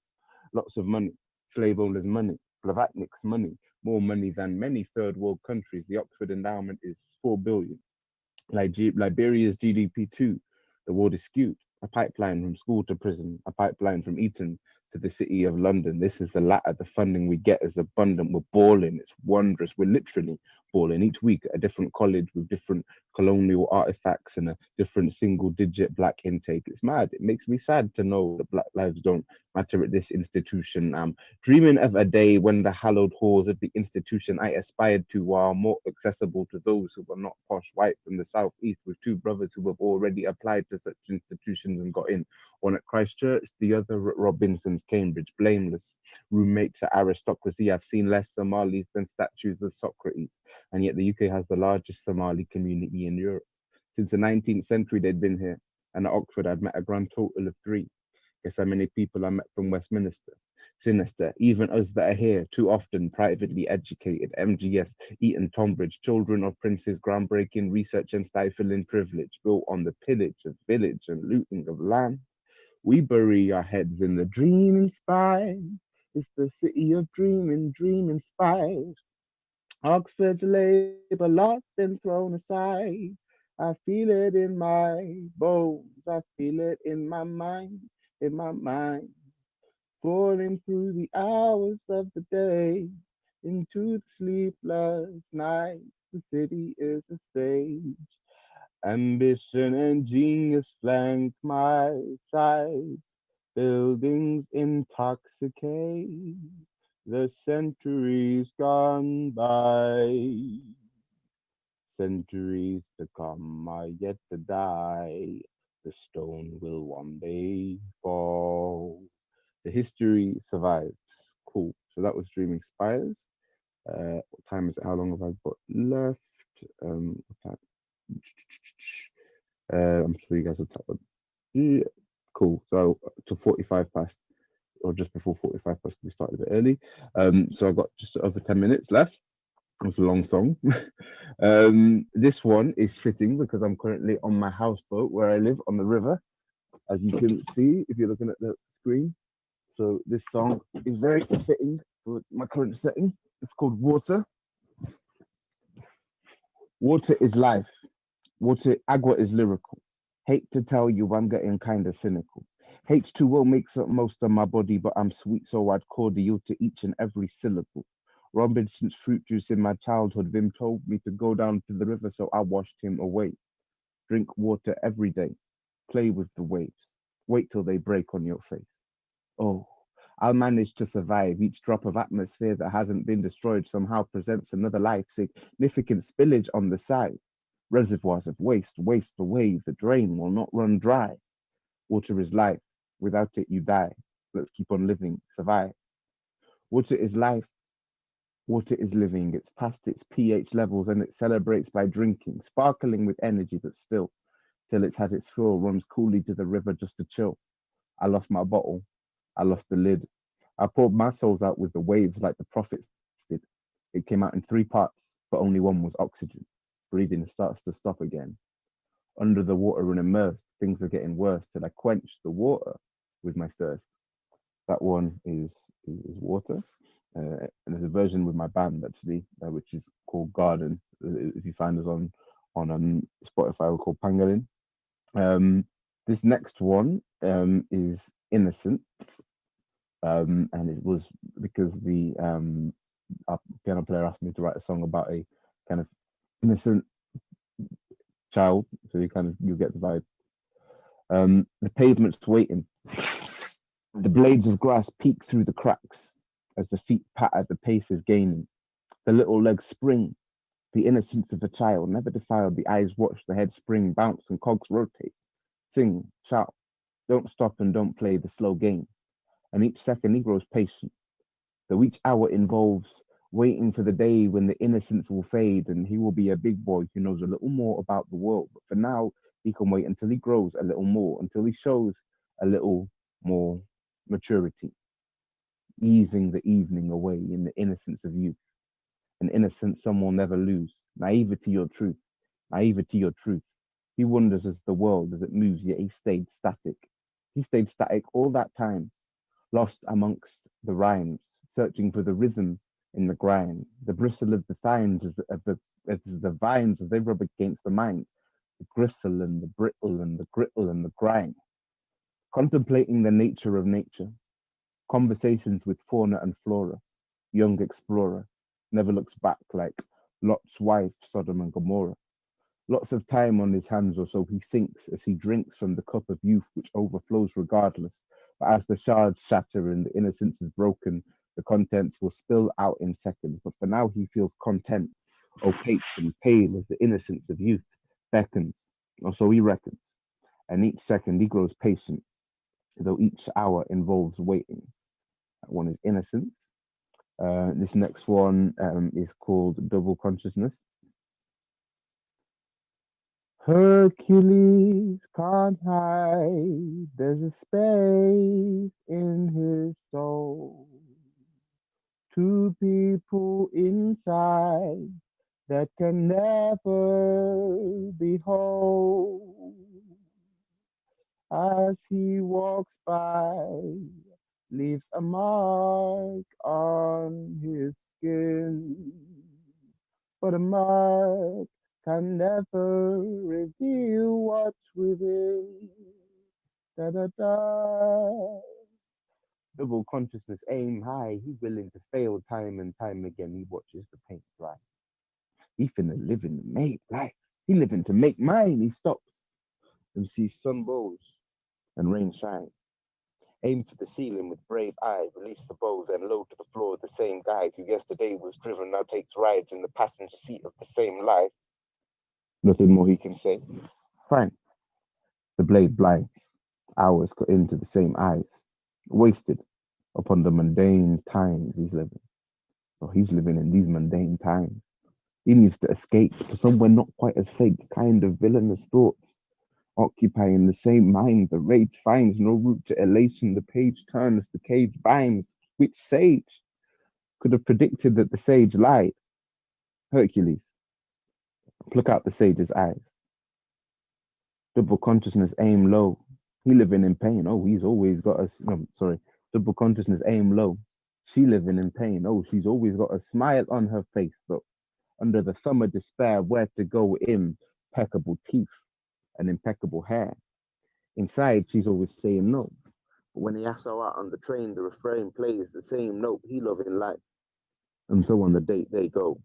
Lots of money. Slave owners' money. Blavatnik's money. More money than many third world countries. The Oxford endowment is 4 billion. Liberia's GDP 2. The world is skewed. A pipeline from school to prison. A pipeline from Eton to the city of London. This is the latter. The funding we get is abundant. We're balling. It's wondrous. We're literally balling. Each week at a different college with different colonial artifacts and a different single-digit black intake. It's mad. It makes me sad to know that black lives don't matter at this institution. I'm dreaming of a day when the hallowed halls of the institution I aspired to are more accessible to those who are not posh white from the southeast, with 2 brothers who have already applied to such institutions and got in. One at Christchurch, the other at Robinson's, Cambridge. Blameless roommates at aristocracy. I've seen less Somalis than statues of Socrates, and yet the UK has the largest Somali community in Europe. Since the 19th century, they'd been here, and at Oxford, I'd met a grand total of 3. Guess how many people I met from Westminster? Sinister. Even us that are here, too often privately educated, MGS, Eton, Tonbridge, children of princes, groundbreaking research and stifling privilege, built on the pillage of village and looting of land. We bury our heads in the dreaming spies. It's the city of dreaming, dreaming spies. Oxford's labor lost and thrown aside. I feel it in my bones. I feel it in my mind, falling through the hours of the day into the sleepless nights. The city is a stage. Ambition and genius flank my side. Buildings intoxicate. The centuries gone by. Centuries to come are yet to die. The stone will one day fall. The history survives. Cool. So that was Dreaming Spires. What time is it? How long have I got left? What time? I'm sure you guys are tired. Yeah. Cool. So to 45 past, or just before 45 past, we started a bit early. So I've got just over 10 minutes left. It's a long song. This one is fitting because I'm currently on my houseboat where I live on the river, as you can see if you're looking at the screen. So this song is very fitting for my current setting. It's called Water. Water is life. Water, agua is lyrical. Hate to tell you, I'm getting kind of cynical. H2O makes up most of my body, but I'm sweet, so I'd cordial to each and every syllable. Robinson's fruit juice in my childhood, Vim told me to go down to the river, so I washed him away. Drink water every day. Play with the waves. Wait till they break on your face. Oh, I'll manage to survive. Each drop of atmosphere that hasn't been destroyed somehow presents another life, significant spillage on the side. Reservoirs of waste away. The drain will not run dry. Water is life. Without it, you die. Let's keep on living, survive. Water is life. Water is living. It's past its pH levels and it celebrates by drinking, sparkling with energy, but still, till it's had its fill, runs coolly to the river just to chill. I lost my bottle. I lost the lid. I poured my souls out with the waves like the prophets did. It came out in 3 parts, but only one was oxygen. Breathing starts to stop again. Under the water and immersed, things are getting worse till I quench the water with my thirst. That one is water. And there's a version with my band actually, which is called Garden. If you find us on Spotify, we're called Pangolin. This next one is Innocent, and it was because the our piano player asked me to write a song about a kind of innocent child, so you get the vibe. The pavement's waiting. The blades of grass peek through the cracks as the feet patter, the pace is gaining. The little legs spring. The innocence of a child, never defiled, the eyes watch, the head spring, bounce, and cogs rotate. Sing, shout, don't stop and don't play the slow game. And each second he grows patient, though each hour involves waiting for the day when the innocence will fade and he will be a big boy who knows a little more about the world. But for now, he can wait until he grows a little more, until he shows a little more maturity, easing the evening away in the innocence of youth. An innocence some will never lose. Naivety or truth. Naivety or truth. He wonders as the world as it moves, yet he stayed static. He stayed static all that time, lost amongst the rhymes, searching for the rhythm in the grind, the bristle of the vines as the vines as they rub against the mind, the gristle and the brittle and the grittle and the grind. Contemplating the nature of nature, conversations with fauna and flora, young explorer, never looks back like Lot's wife, Sodom and Gomorrah. Lots of time on his hands, or so he thinks as he drinks from the cup of youth which overflows regardless. But as the shards shatter and the innocence is broken, the contents will spill out in seconds. But for now he feels content, opaque and pale as the innocence of youth beckons, or so he reckons. And each second he grows patient, though each hour involves waiting. That one is innocence. This next one is called Double Consciousness. Hercules can't hide, there's a space in his soul. 2 people inside that can never be whole. As he walks by, leaves a mark on his skin, but a mark can never reveal what's within. Da da da. Double consciousness, aim high. He willing to fail time and time again. He watches the paint dry. He finna live in the make life. He living to make mine. He stops and sees sun bows and rain shine. Aim to the ceiling with brave eye. Release the bows and low to the floor. The same guy who yesterday was driven now takes rides in the passenger seat of the same life. Nothing more he can say. Fine. The blade blinds. Hours cut into the same eyes. Wasted upon the mundane times he's living. Or he's living in these mundane times. He needs to escape to somewhere not quite as fake, kind of villainous thoughts. Occupying the same mind, the rage finds no route to elation. The page turns, the cage binds. Which sage could have predicted that the sage lied? Hercules. Pluck out the sage's eyes. Double consciousness, aim low. He living in pain. Oh, he's always got a. No, sorry. Double consciousness, aim low. She living in pain. Oh, she's always got a smile on her face, though. Under the thumb of despair, where to go? Impeccable teeth and impeccable hair. Inside, she's always saying no. But when he asks her out on the train, the refrain plays the same note. He loving life. And so on the date they go.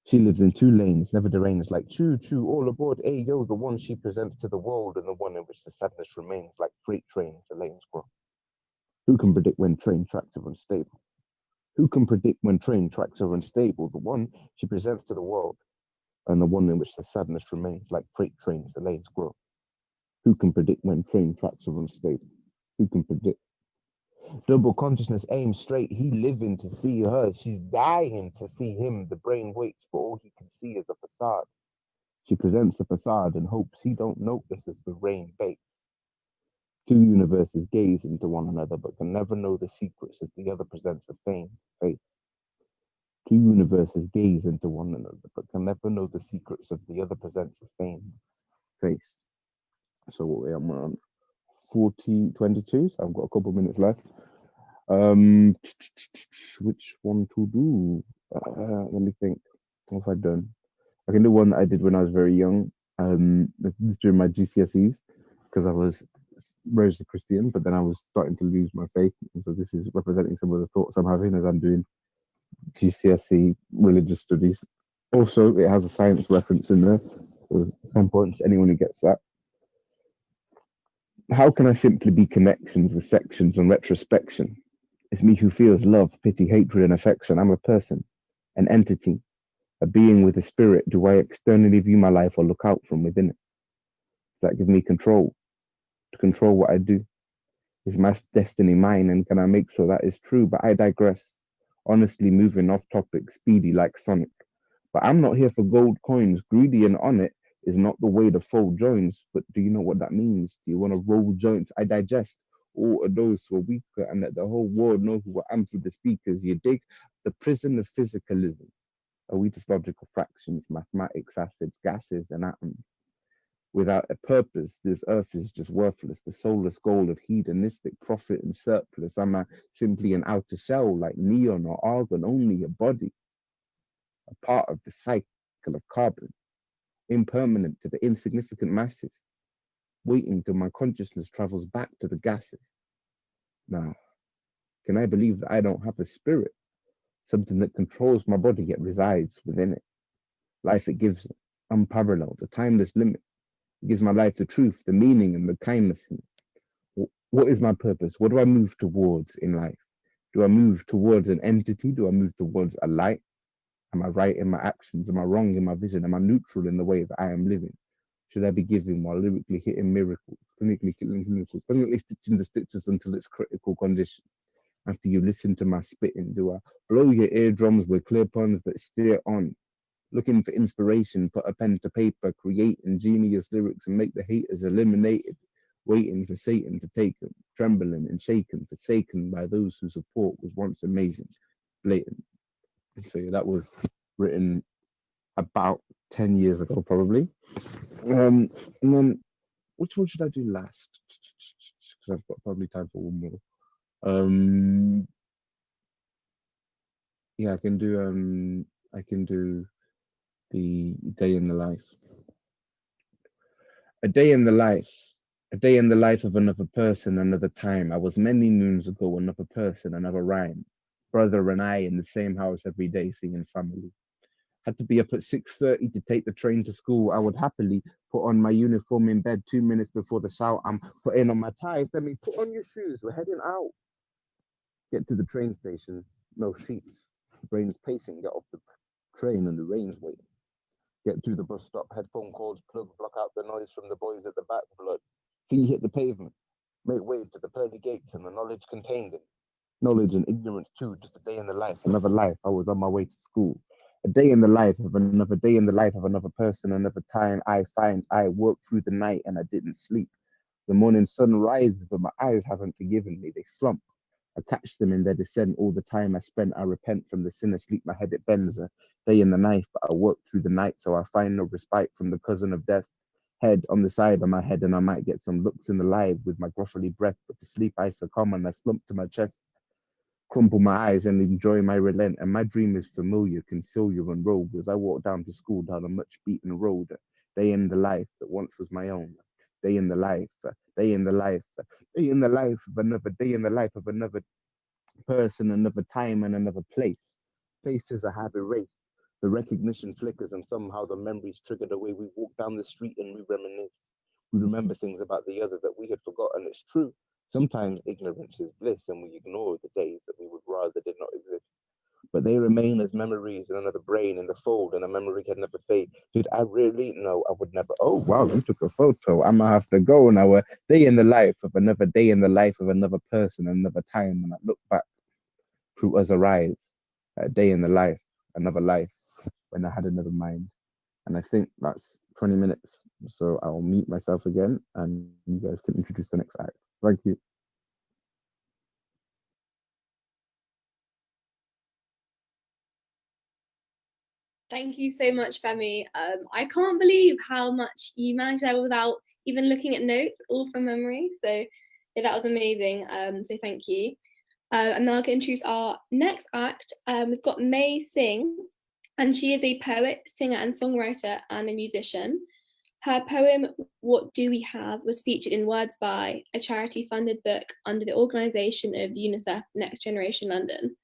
She lives in 2 lanes, never deranged, like choo choo, all aboard, hey yo, the one she presents to the world and the one in which the sadness remains, like freight trains, the lanes grow. Who can predict when train tracks are unstable? Who can predict when train tracks are unstable? The one she presents to the world and the one in which the sadness remains, like freight trains, the lanes grow. Who can predict when train tracks are unstable? Who can predict? Double consciousness aims straight. He living to see her. She's dying to see him. The brain waits, but all he can see is a facade. She presents a facade and hopes he don't notice as the rain baits. Two universes gaze into one another, but can never know the secrets as the other presents a feigned face. Two universes gaze into one another, but can never know the secrets of the other presents a feigned face. So I'm on 22, so I've got a couple of minutes left. Which one to do? Let me think. What have I done? I can do one that I did when I was very young. This is during my GCSEs because I was raised a Christian, but then I was starting to lose my faith. And so this is representing some of the thoughts I'm having as I'm doing GCSE religious studies. Also, it has a science reference in there, so it's important to anyone who gets that. How can I simply be connections with sections and retrospection? It's me who feels love, pity, hatred, and affection. I'm a person, an entity, a being with a spirit. Do I externally view my life or look out from within it? Does that give me control to control what I do? Is my destiny mine, and can I make sure that is true? But I digress. Honestly, moving off topic, speedy like Sonic. But I'm not here for gold coins. Greedy and on it is not the way to fold joints. But do you know what that means? Do you want to roll joints? I digest all of those who are weaker and let the whole world know who I am through the speakers. You dig? The prison of physicalism. Are we just logical fractions, mathematics, acids, gases, and atoms? Without a purpose, this earth is just worthless. The soulless goal of hedonistic profit and surplus. Am I simply an outer shell like neon or argon, only a body, a part of the cycle of carbon, impermanent to the insignificant masses, waiting till my consciousness travels back to the gases? Now, can I believe that I don't have a spirit, something that controls my body yet resides within it? Life it gives it, unparalleled, a timeless limit. It gives my life the truth, the meaning, and the kindness in it. What is my purpose? What do I move towards in life? Do I move towards an entity? Do I move towards a light? Am I right in my actions? Am I wrong in my vision? Am I neutral in the way that I am living? Should I be giving while lyrically hitting miracles, clinically killing clinicals, clinically stitching the stitches until it's critical condition? After you listen to my spitting, do I blow your eardrums with clear puns that steer on? Looking for inspiration, put a pen to paper, create ingenious lyrics and make the haters eliminated, waiting for Satan to take them, trembling and shaken, forsaken by those whose support was once amazing, blatant. So that was written about 10 years ago, probably. And then, which one should I do last? Because I've got probably time for one more. Yeah, I can do the day in the life. A day in the life. A day in the life of another person, another time. I was many moons ago, another person, another rhyme. Brother and I in the same house every day singing family. Had to be up at 6:30 to take the train to school. I would happily put on my uniform in bed 2 minutes before the shout. I'm putting on my tie. Let me put on your shoes. We're heading out. Get to the train station. No seats. Brain's pacing. Get off the train and the rain's waiting. Get to the bus stop. Headphone cords plug. Block out the noise from the boys at the back. Blood. Feet hit the pavement. Make way to the pearly gates and the knowledge contained in. Knowledge and ignorance too. Just a day in the life. Another life. I was on my way to school. A day in the life of another day in the life of another person, another time I find I worked through the night and I didn't sleep. The morning sun rises, but my eyes haven't forgiven me. They slump. I catch them in their descent. All the time I spent, I repent from the sin asleep. My head it bends. A day in the knife, but I work through the night, so I find no respite from the cousin of death. Head on the side of my head, and I might get some looks in the live with my gruffly breath. But to sleep I succumb and I slump to my chest. Crumple my eyes and enjoy my relent, and my dream is familiar, conceal and rogue as I walk down to school down a much beaten road. Day in the life that once was my own. Day in the life, day in the life, day in the life of another day in the life of another person, another time, and another place. Faces I have erased, the recognition flickers, and somehow the memories trigger the way we walk down the street and we reminisce. We remember things about the other that we had forgotten. It's true. Sometimes ignorance is bliss, and we ignore the days that we would rather did not exist. But they remain as memories in another brain in the fold, and a memory can never fade. Did I really? No, I would never. Oh, wow, you took a photo. I'm gonna have to go now. A day in the life of another day in the life of another person, another time. And I look back through us arrive, a day in the life, another life, when I had another mind. And I think that's 20 minutes. So I'll mute myself again, and you guys can introduce the next act. Thank you. Thank you so much, Femi. I can't believe how much you managed there without even looking at notes, all from memory. So yeah, that was amazing. So thank you. I'm now going to introduce our next act. We've got May Singh, and she is a poet, singer, and songwriter, and a musician. Her poem, What Do We Have, was featured in Words By, a charity-funded book under the organisation of UNICEF Next Generation London.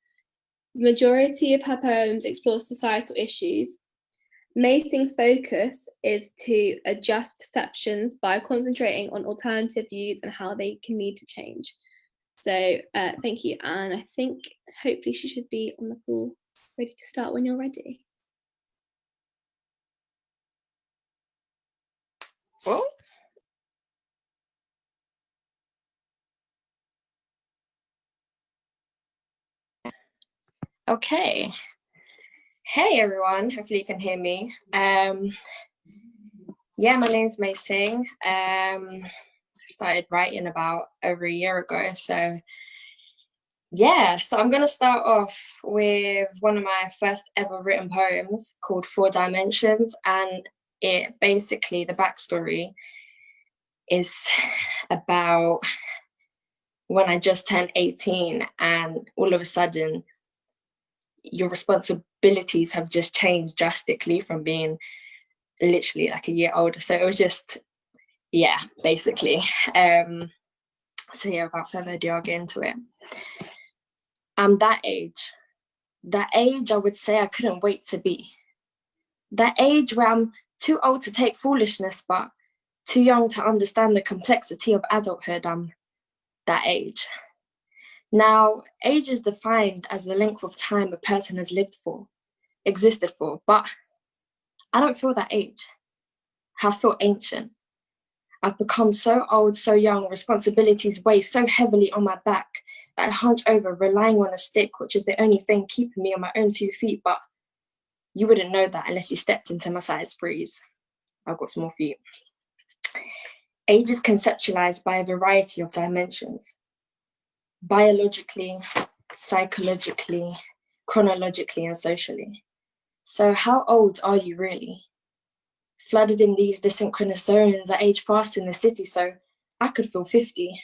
The majority of her poems explore societal issues. May Singh's focus is to adjust perceptions by concentrating on alternative views and how they can lead to change. So thank you, and I think hopefully she should be on the call, ready to start when you're ready. Oh. Okay. Hey everyone, hopefully you can hear me. Yeah, my name's May Singh. Started writing about over a year ago, so yeah, so I'm gonna start off with one of my first ever written poems called 4 Dimensions, and it basically, the backstory is about when I just turned 18 and all of a sudden your responsibilities have just changed drastically from being literally like a year older. So it was just, yeah, basically. So yeah, without further ado, I'll get into it. I'm that age I would say I couldn't wait to be. That age where I'm too old to take foolishness, but too young to understand the complexity of adulthood. I'm that age. Now, age is defined as the length of time a person has lived for, existed for, but I don't feel that age. I feel ancient. I've become so old, so young, responsibilities weigh so heavily on my back that I hunch over, relying on a stick, which is the only thing keeping me on my own 2 feet, but you wouldn't know that unless you stepped into my size freeze. I've got small feet. Age is conceptualized by a variety of dimensions. Biologically, psychologically, chronologically, and socially. So how old are you really? Flooded in these desynchronous zones, I age fast in the city, so I could feel 50.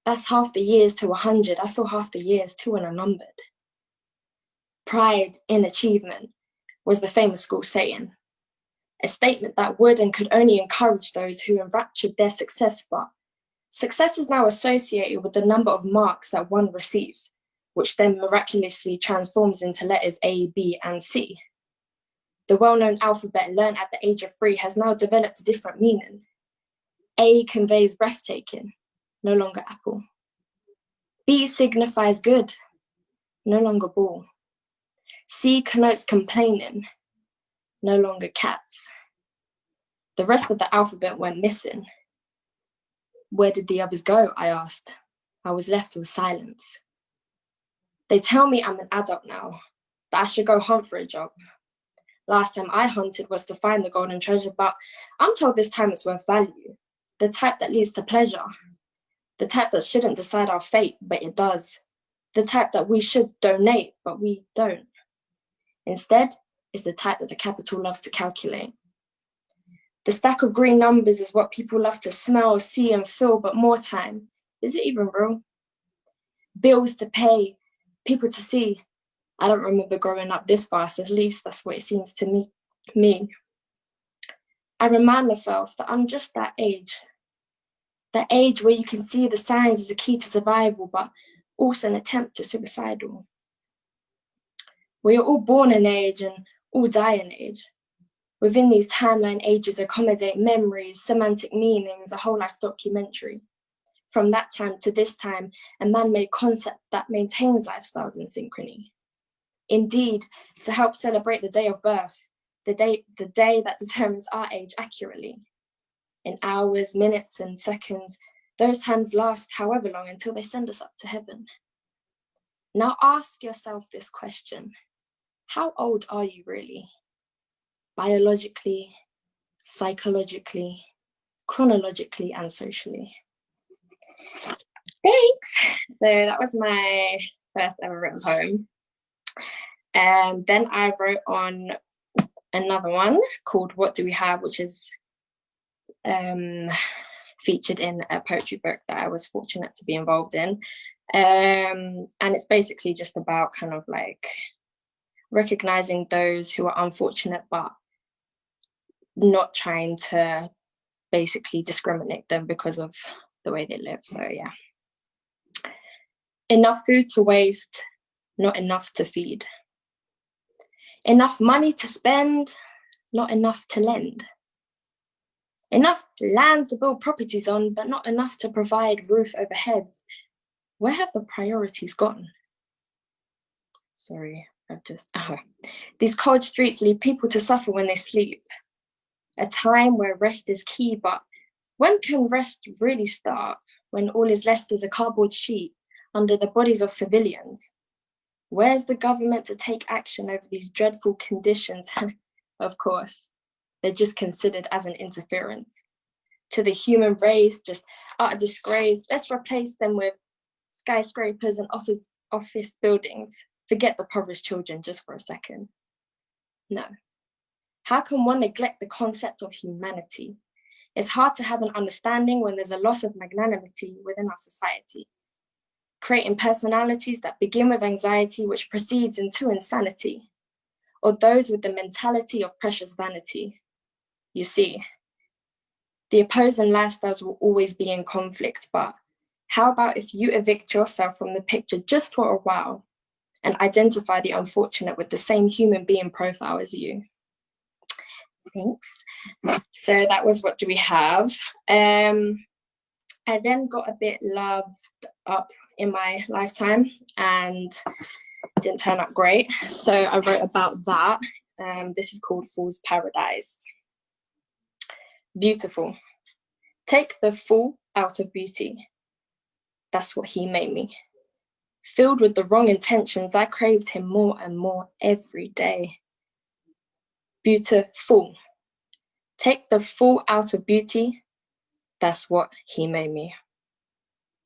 That's half the years to 100. I feel half the years too unnumbered. Pride in achievement was the famous school saying, a statement that would and could only encourage those who enraptured their success, but success is now associated with the number of marks that one receives, which then miraculously transforms into letters A, B, and C. The well-known alphabet learned at the age of 3 has now developed a different meaning. A conveys breathtaking, no longer apple. B signifies good, no longer ball. C connotes complaining, no longer cats. The rest of the alphabet went missing. Where did the others go? I asked. I was left with silence. They tell me I'm an adult now, that I should go hunt for a job. Last time I hunted was to find the golden treasure, but I'm told this time it's worth value. The type that leads to pleasure. The type that shouldn't decide our fate, but it does. The type that we should donate, but we don't. Instead, it's the type that the capital loves to calculate. The stack of green numbers is what people love to smell, see, and feel, but more time. Is it even real? Bills to pay, people to see. I don't remember growing up this fast, at least that's what it seems to me. I remind myself that I'm just that age where you can see the signs as a key to survival, but also an attempt to suicidal. We are all born in age and all die in age. Within these timeline ages accommodate memories, semantic meanings, a whole life documentary. From that time to this time, a man-made concept that maintains lifestyles in synchrony. Indeed, to help celebrate the day of birth, the day that determines our age accurately. In hours, minutes, and seconds, those times last however long until they send us up to heaven. Now ask yourself this question. How old are you really? Biologically, psychologically, chronologically, and socially. Thanks. So that was my first ever written poem. Then I wrote on another one called What Do We Have, which is featured in a poetry book that I was fortunate to be involved in. And it's basically just about kind of like recognizing those who are unfortunate, but not trying to basically discriminate them because of the way they live. So yeah. Enough food to waste, not enough to feed. Enough money to spend, not enough to lend. Enough land to build properties on, but not enough to provide roof over heads. Where have the priorities gone? Sorry, These cold streets leave people to suffer when they sleep. A time where rest is key, but when can rest really start? When all is left is a cardboard sheet under the bodies of civilians? Where's the government to take action over these dreadful conditions? Of course, they're just considered as an interference. To the human race, just utter disgrace. Let's replace them with skyscrapers and office buildings. Forget the impoverished children just for a second. No. How can one neglect the concept of humanity? It's hard to have an understanding when there's a loss of magnanimity within our society. Creating personalities that begin with anxiety, which proceeds into insanity, or those with the mentality of precious vanity. You see, the opposing lifestyles will always be in conflict, but how about if you evict yourself from the picture just for a while and identify the unfortunate with the same human being profile as you? Thanks. So that was What Do We Have? I then got a bit loved up in my lifetime and didn't turn out great. So I wrote about that. This is called Fool's Paradise. Beautiful. Take the fool out of beauty. That's what he made me. Filled with the wrong intentions, I craved him more and more every day. Beautiful. Take the fool out of beauty. That's what he made me.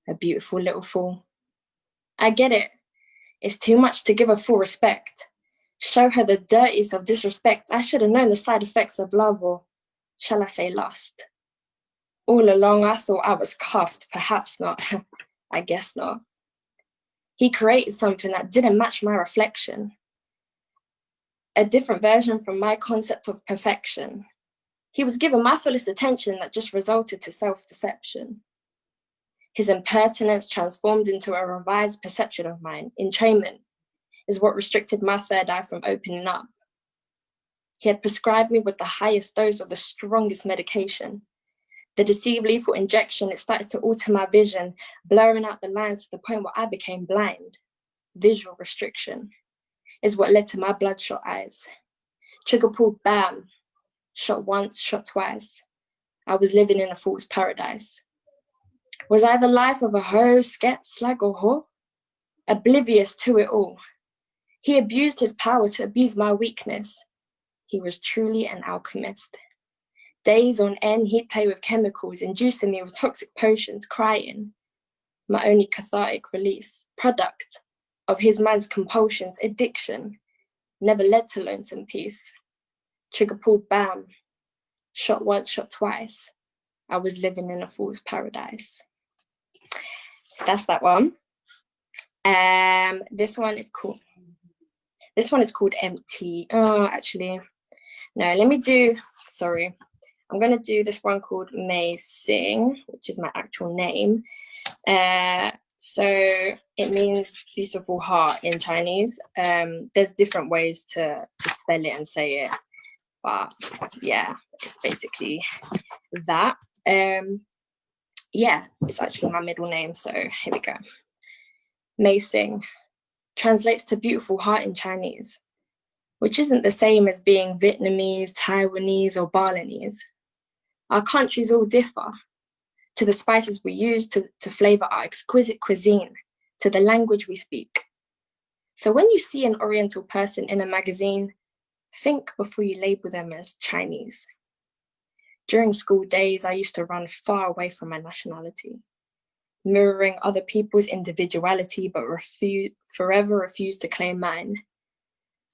A beautiful little fool. I get it. It's too much to give her full respect. Show her the dirtiest of disrespect. I should have known the side effects of love, or shall I say lust. All along I thought I was cuffed. Perhaps not. I guess not. He created something that didn't match my reflection. A different version from my concept of perfection. He was given my fullest attention that just resulted to self-deception. His impertinence transformed into a revised perception of mine. Entrainment is what restricted my third eye from opening up. He had prescribed me with the highest dose of the strongest medication. The deceived lethal injection, it started to alter my vision, blurring out the lines to the point where I became blind. Visual restriction is what led to my bloodshot eyes. Trigger pulled, bam. Shot once, shot twice. I was living in a fool's paradise. Was I the life of a hoe, sket, slag, or whore? Oblivious to it all. He abused his power to abuse my weakness. He was truly an alchemist. Days on end, he'd play with chemicals, inducing me with toxic potions, crying. My only cathartic release, product of his man's compulsions, addiction, never led to lonesome peace. Trigger pulled, bam. Shot once, shot twice. I was living in a fool's paradise. That's that one. This one is called Empty. Oh, actually, no, I'm gonna do this one called May Sing, which is my actual name. So it means beautiful heart in Chinese. There's different ways to spell it and say it, but yeah, it's basically that. Yeah, it's actually my middle name, so here we go. Mei Sing translates to beautiful heart in Chinese, which isn't the same as being Vietnamese, Taiwanese, or Balinese. Our countries all differ, to the spices we use to flavor our exquisite cuisine, to the language we speak. So when you see an Oriental person in a magazine, think before you label them as Chinese. During school days, I used to run far away from my nationality, mirroring other people's individuality, but forever refused to claim mine.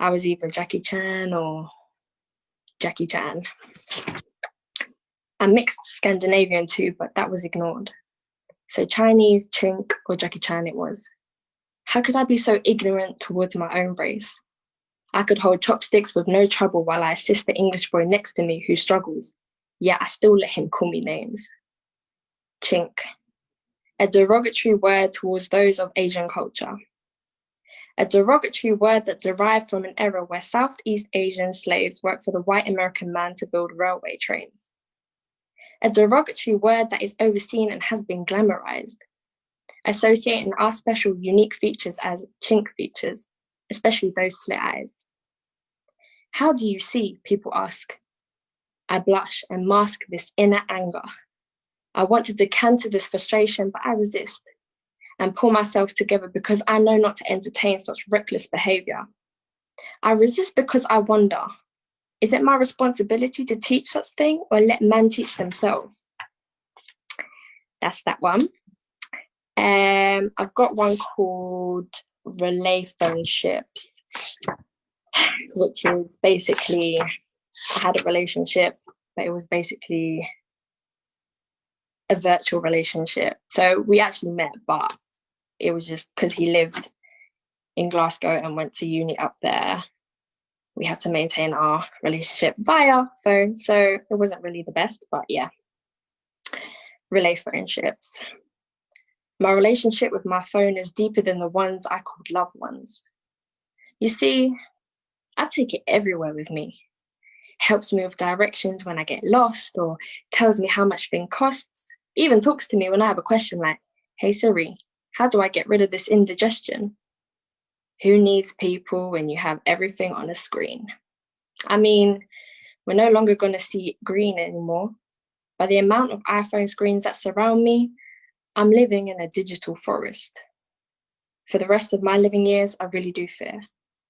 I was either Jackie Chan or Jackie Chan. I mixed Scandinavian too, but that was ignored. So Chinese, Chink, or Jackie Chan it was. How could I be so ignorant towards my own race? I could hold chopsticks with no trouble while I assist the English boy next to me who struggles, yet I still let him call me names. Chink, a derogatory word towards those of Asian culture. A derogatory word that derived from an era where Southeast Asian slaves worked for the white American man to build railway trains. A derogatory word that is overseen and has been glamorized, associating our special unique features as chink features, especially those slit eyes. How do you see? People ask. I blush and mask this inner anger. I want to decanter this frustration, but I resist and pull myself together because I know not to entertain such reckless behavior. I resist because I wonder, is it my responsibility to teach such thing or let men teach themselves? That's that one. I've got one called relationships, which is basically, I had a relationship, but it was basically a virtual relationship. So we actually met, but it was just because he lived in Glasgow and went to uni up there. We had to maintain our relationship via phone, so it wasn't really the best, but yeah. Relationships. My relationship with my phone is deeper than the ones I called loved ones. You see, I take it everywhere with me. Helps me with directions when I get lost, or tells me how much thing costs. Even talks to me when I have a question like, hey Siri, how do I get rid of this indigestion? Who needs people when you have everything on a screen? I mean, we're no longer going to see green anymore. By the amount of iPhone screens that surround me, I'm living in a digital forest. For the rest of my living years, I really do fear.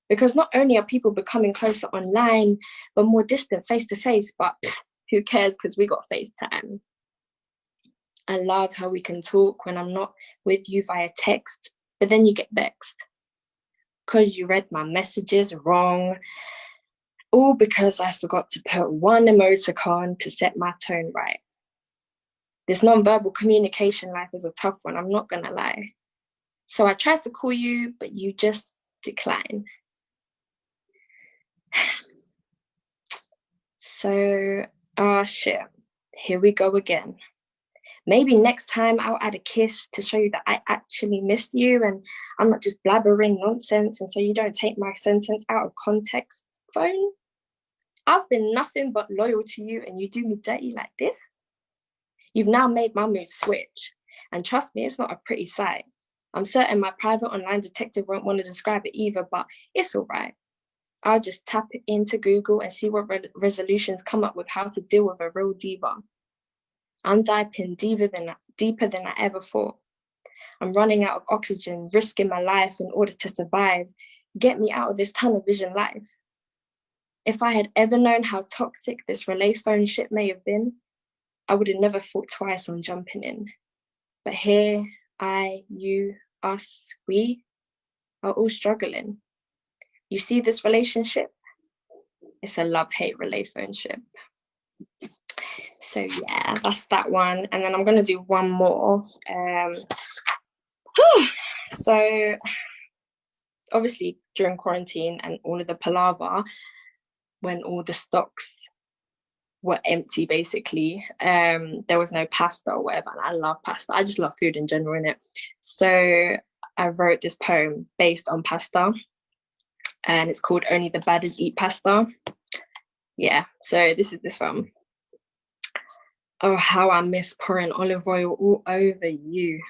Because not only are people becoming closer online, but more distant face to face, but who cares because we got FaceTime. I love how we can talk when I'm not with you via text, but then you get vexed. Because you read my messages wrong, all because I forgot to put one emoticon to set my tone right. This non-verbal communication life is a tough one, I'm not gonna lie. So I try to call you, but you just decline. So, shit, here we go again. Maybe next time I'll add a kiss to show you that I actually miss you and I'm not just blabbering nonsense, and so you don't take my sentence out of context, phone. I've been nothing but loyal to you and you do me dirty like this? You've now made my mood switch. And trust me, it's not a pretty sight. I'm certain my private online detective won't want to describe it either, but it's all right. I'll just tap into Google and see what resolutions come up with how to deal with a real diva. I'm diving deeper than I ever thought. I'm running out of oxygen, risking my life in order to survive. Get me out of this tunnel vision life. If I had ever known how toxic this relay phone shit may have been, I would have never thought twice on jumping in. But here, I, you, us, we are all struggling. You see this relationship? It's a love-hate relationship. So yeah, that's that one. And then I'm gonna do one more. So obviously during quarantine and all of the palaver, when all the stocks were empty basically. There was no pasta or whatever, and I love pasta. I just love food in general, innit? So I wrote this poem based on pasta, and it's called Only the Badders Eat Pasta. Yeah, so this is this one. Oh, how I miss pouring olive oil all over you.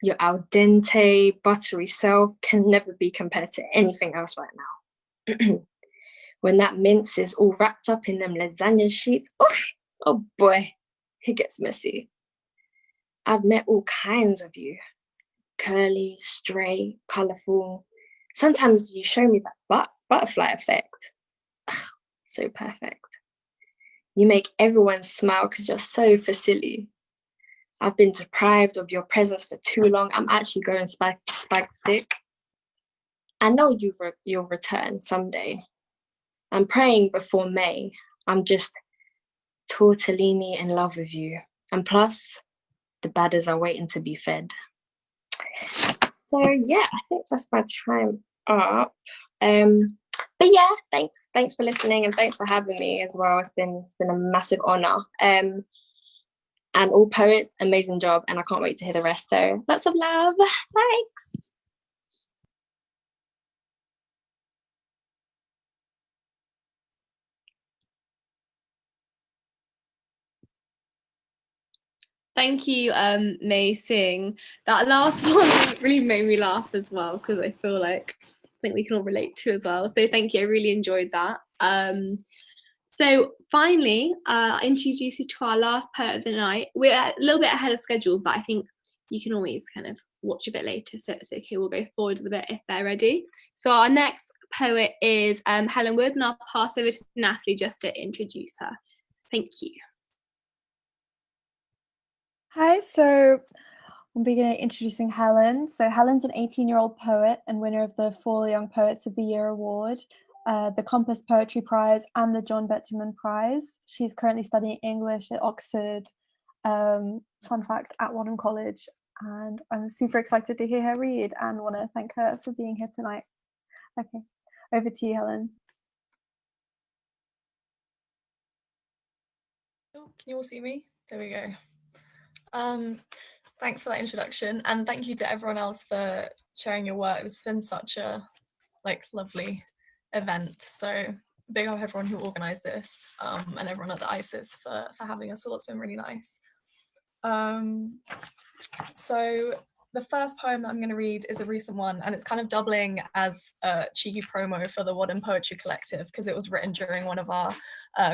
Your al dente, buttery self can never be compared to anything else right now. When that mince is all wrapped up in them lasagna sheets, oh boy, it gets messy. I've met all kinds of you. Curly, straight, colourful. Sometimes you show me that butterfly effect. So perfect. You make everyone smile because you're so silly. I've been deprived of your presence for too long. I'm actually going spag stick. I know you'll return someday. I'm praying before May. I'm just tortellini in love with you. And plus, the badders are waiting to be fed. So yeah, I think that's my time up. But yeah, thanks for listening, and thanks for having me as well. It's been a massive honor. And all poets, amazing job, and I can't wait to hear the rest. So lots of love. Thanks. Thank you, May Sing. That last one really made me laugh as well, because I feel like I think we can all relate to as well. So thank you, I really enjoyed that. So finally, I'll introduce you to our last poet of the night. We're a little bit ahead of schedule, but I think you can always kind of watch a bit later, so it's okay, we'll go forward with it if they're ready. So our next poet is Helen Worden, and I'll pass over to Natalie just to introduce her. Thank you. Hi, so I'm beginning introducing Helen. So Helen's an 18-year-old poet and winner of the 4 Young Poets of the Year award, the Compass Poetry Prize and the John Betjeman Prize. She's currently studying English at Oxford, fun fact, at Wadham College, and I'm super excited to hear her read and want to thank her for being here tonight. Okay, over to you, Helen. Oh, can you all see me? There we go. Thanks for that introduction, and thank you to everyone else for sharing your work. It's been such a lovely event. So big up everyone who organised this, and everyone at the ISIS for having us all. It's been really nice. So the first poem that I'm going to read is a recent one, and it's kind of doubling as a cheeky promo for the Worden Poetry Collective because it was written during one of our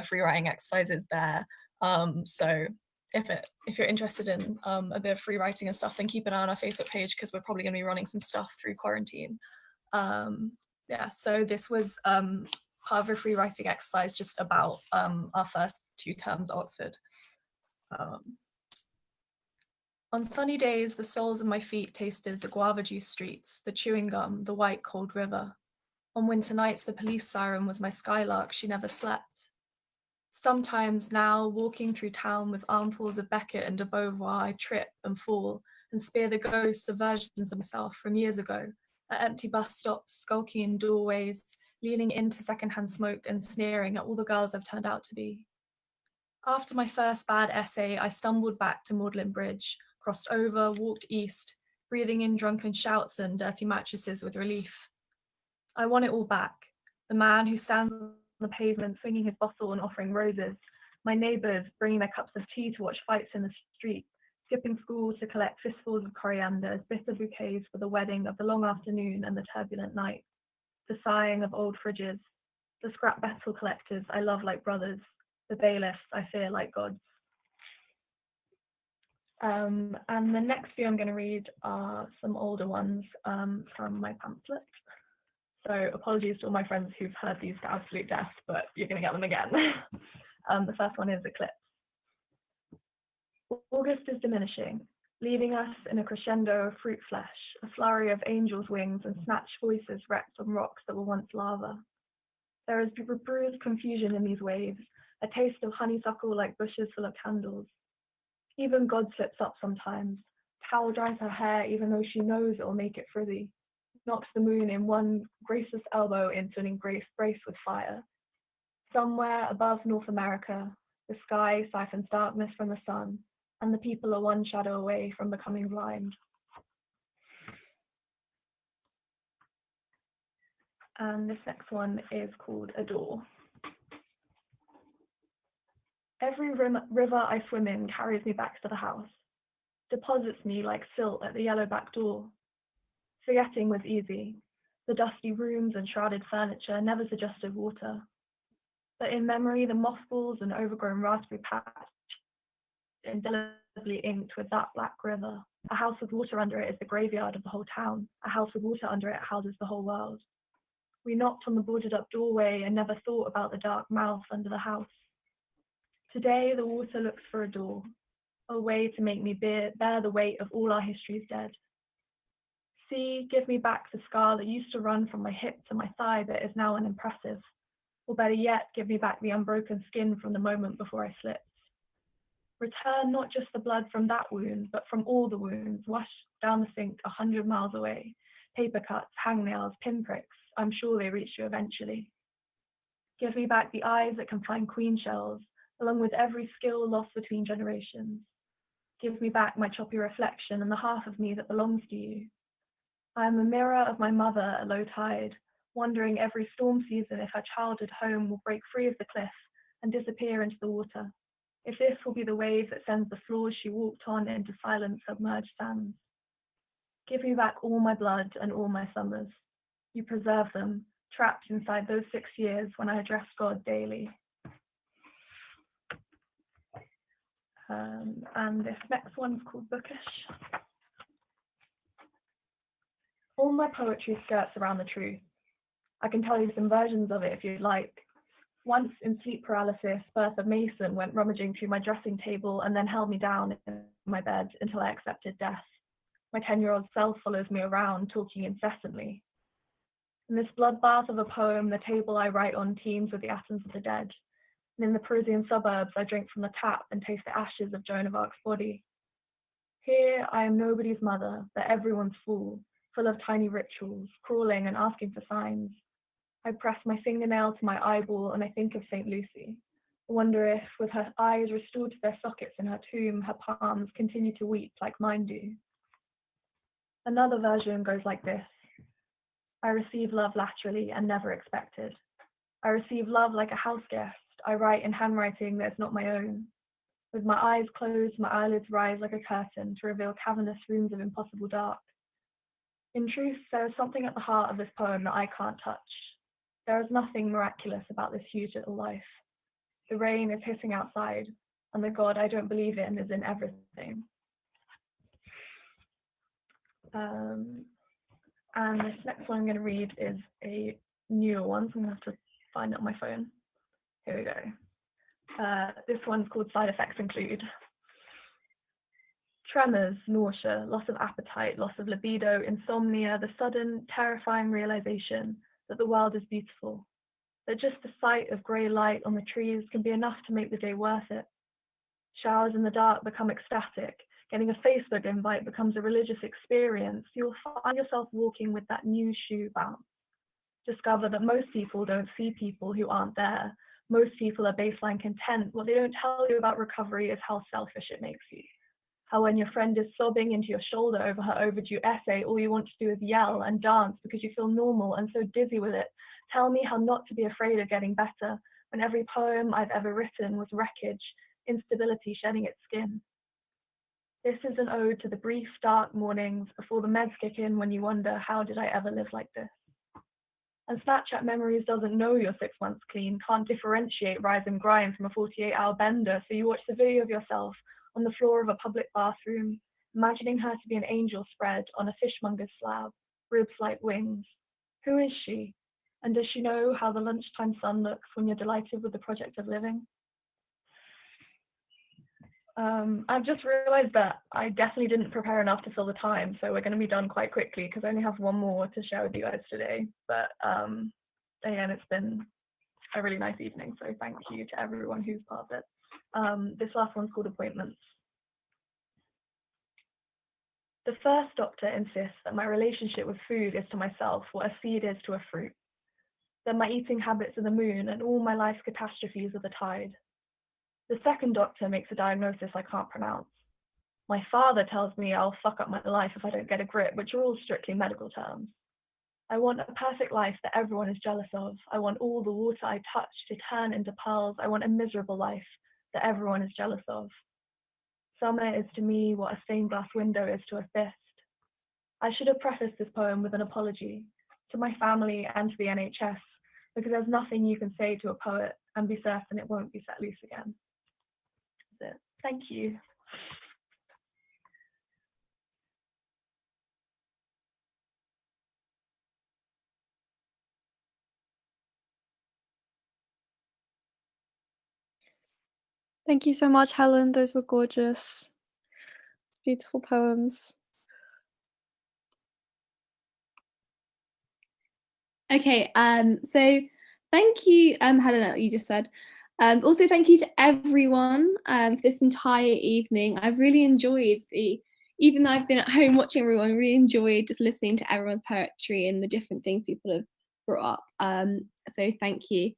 free writing exercises there. So if you're interested in a bit of free writing and stuff, then keep an eye on our Facebook page because we're probably going to be running some stuff through quarantine. Yeah, so this was part of a free writing exercise just about our first 2 terms at Oxford. On sunny days, the soles of my feet tasted the guava juice streets, the chewing gum, the white cold river. On winter nights, the police siren was my skylark, she never slept. Sometimes now, walking through town with armfuls of Beckett and de Beauvoir, I trip and fall and spear the ghosts of versions of myself from years ago, at empty bus stops, skulking in doorways, leaning into secondhand smoke and sneering at all the girls I've turned out to be. After my first bad essay, I stumbled back to Magdalen Bridge, crossed over, walked east, breathing in drunken shouts and dirty mattresses with relief. I want it all back. The man who stands on the pavement swinging his bottle and offering roses, my neighbours bringing their cups of tea to watch fights in the street, skipping school to collect fistfuls of coriander, bitter bouquets for the wedding of the long afternoon and the turbulent night, the sighing of old fridges, the scrap metal collectors I love like brothers, the bailiffs I fear like gods. And the next few I'm going to read are some older ones from my pamphlet. So apologies to all my friends who've heard these to absolute death, but you're going to get them again. The first one is Eclipse. August is diminishing, leaving us in a crescendo of fruit flesh, a flurry of angels' wings and snatched voices wrecked on rocks that were once lava. There is bruised confusion in these waves, a taste of honeysuckle like bushes full of candles. Even God slips up sometimes. Towel dries her hair even though she knows it will make it frizzy. Knocks the moon in one graceless elbow into an embrace with fire. Somewhere above North America, The sky siphons darkness from the sun, and the people are one shadow away from becoming blind. And this next one is called Adore. Every river I swim in carries me back to the house, deposits me like silt at the yellow back door. Forgetting was easy. The dusty rooms and shrouded furniture never suggested water. But in memory, the mothballs and overgrown raspberry patch indelibly inked with that black river. A house with water under it is the graveyard of the whole town. A house with water under it houses the whole world. We knocked on the boarded up doorway and never thought about the dark mouth under the house. Today, the water looks for a door, a way to make me bear the weight of all our histories dead. See, give me back the scar that used to run from my hip to my thigh that is now unimpressive. Or better yet, give me back the unbroken skin from the moment before I slipped. Return not just the blood from that wound, but from all the wounds washed down the sink 100 miles away. Paper cuts, hangnails, pinpricks, I'm sure they reach you eventually. Give me back the eyes that can find queen shells, along with every skill lost between generations. Give me back my choppy reflection and the half of me that belongs to you. I am a mirror of my mother at low tide, wondering every storm season if her childhood home will break free of the cliff and disappear into the water, if this will be the wave that sends the floors she walked on into silent submerged sands. Give me back all my blood and all my summers. You preserve them, trapped inside those 6 years when I addressed God daily. And this next one's called Bookish. All my poetry skirts around the truth. I can tell you some versions of it if you'd like. Once in sleep paralysis, Bertha Mason went rummaging through my dressing table and then held me down in my bed until I accepted death. My 10-year-old self follows me around, talking incessantly. In this bloodbath of a poem, the table I write on teems with the atoms of the dead. And in the Parisian suburbs, I drink from the tap and taste the ashes of Joan of Arc's body. Here, I am nobody's mother, but everyone's fool, full of tiny rituals, crawling and asking for signs. I press my fingernail to my eyeball and I think of St. Lucy. I wonder if, with her eyes restored to their sockets in her tomb, her palms continue to weep like mine do. Another version goes like this. I receive love laterally and never expected. I receive love like a house guest. I write in handwriting that is not my own. With my eyes closed, my eyelids rise like a curtain to reveal cavernous rooms of impossible dark. In truth, there is something at the heart of this poem that I can't touch. There is nothing miraculous about this huge little life. The rain is hissing outside, and the God I don't believe in is in everything. And this next one I'm going to read is a newer one, so I'm going to have to find it on my phone. Here we go. This one's called Side Effects Include. Tremors, nausea, loss of appetite, loss of libido, insomnia, the sudden, terrifying realization that the world is beautiful, that just the sight of grey light on the trees can be enough to make the day worth it. Showers in the dark become ecstatic. Getting a Facebook invite becomes a religious experience. You'll find yourself walking with that new shoe bounce. Discover that most people don't see people who aren't there. Most people are baseline content. What they don't tell you about recovery is how selfish it makes you. How when your friend is sobbing into your shoulder over her overdue essay, all you want to do is yell and dance because you feel normal and so dizzy with it. Tell me how not to be afraid of getting better when every poem I've ever written was wreckage, instability shedding its skin. This is an ode to the brief, dark mornings before the meds kick in when you wonder, how did I ever live like this? And Snapchat Memories doesn't know you're 6 months clean, can't differentiate rise and grind from a 48-hour bender, so you watch the video of yourself on the floor of a public bathroom, imagining her to be an angel spread on a fishmonger's slab, ribs like wings. Who is she? And does she know how the lunchtime sun looks when you're delighted with the project of living? I've just realized that I definitely didn't prepare enough to fill the time, so we're going to be done quite quickly because I only have one more to share with you guys today. But again, it's been a really nice evening, so thank you to everyone who's part of it. This last one's called Appointments. The first doctor insists that my relationship with food is to myself what a seed is to a fruit, that my eating habits are the moon and all my life's catastrophes are the tide. The second doctor makes a diagnosis I can't pronounce. My father tells me I'll fuck up my life if I don't get a grip, which are all strictly medical terms. I want a perfect life that everyone is jealous of. I want all the water I touch to turn into pearls. I want a miserable life that everyone is jealous of. Summer is to me what a stained glass window is to a fist. I should have prefaced this poem with an apology to my family and to the NHS, because there's nothing you can say to a poet and be certain it won't be set loose again. That's it. Thank you. Thank you so much, Helen. Those were gorgeous, beautiful poems. Okay, so thank you, Helen, like you just said. Also, thank you to everyone for this entire evening. I've really enjoyed even though I've been at home watching everyone, really enjoyed just listening to everyone's poetry and the different things people have brought up. So thank you.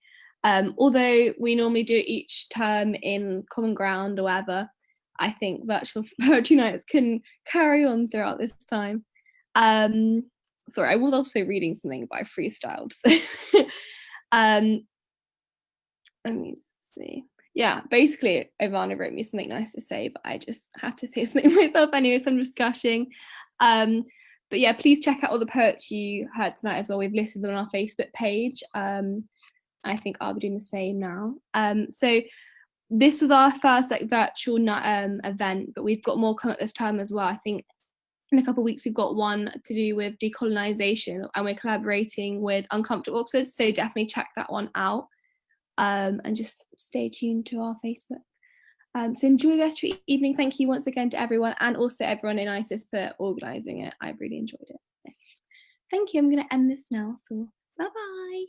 Although we normally do it each term in Common Ground or whatever, I think virtual poetry nights can carry on throughout this time. Sorry, I was also reading something but I freestyled. So let me see. Yeah, basically Ivana wrote me something nice to say, but I just had to say something myself anyway, so I'm just gushing. But yeah, please check out all the poetry you heard tonight as well. We've listed them on our Facebook page. I think I'll be doing the same now. So this was our first like virtual event, but we've got more coming up this term as well. I think in a couple of weeks we've got one to do with decolonisation, and we're collaborating with Uncomfortable Oxford, so definitely check that one out, and just stay tuned to our Facebook. So enjoy the rest of your evening. Thank you once again to everyone, and also everyone in ISIS for organising it. I really enjoyed it. Thank you. I'm going to end this now, so bye bye.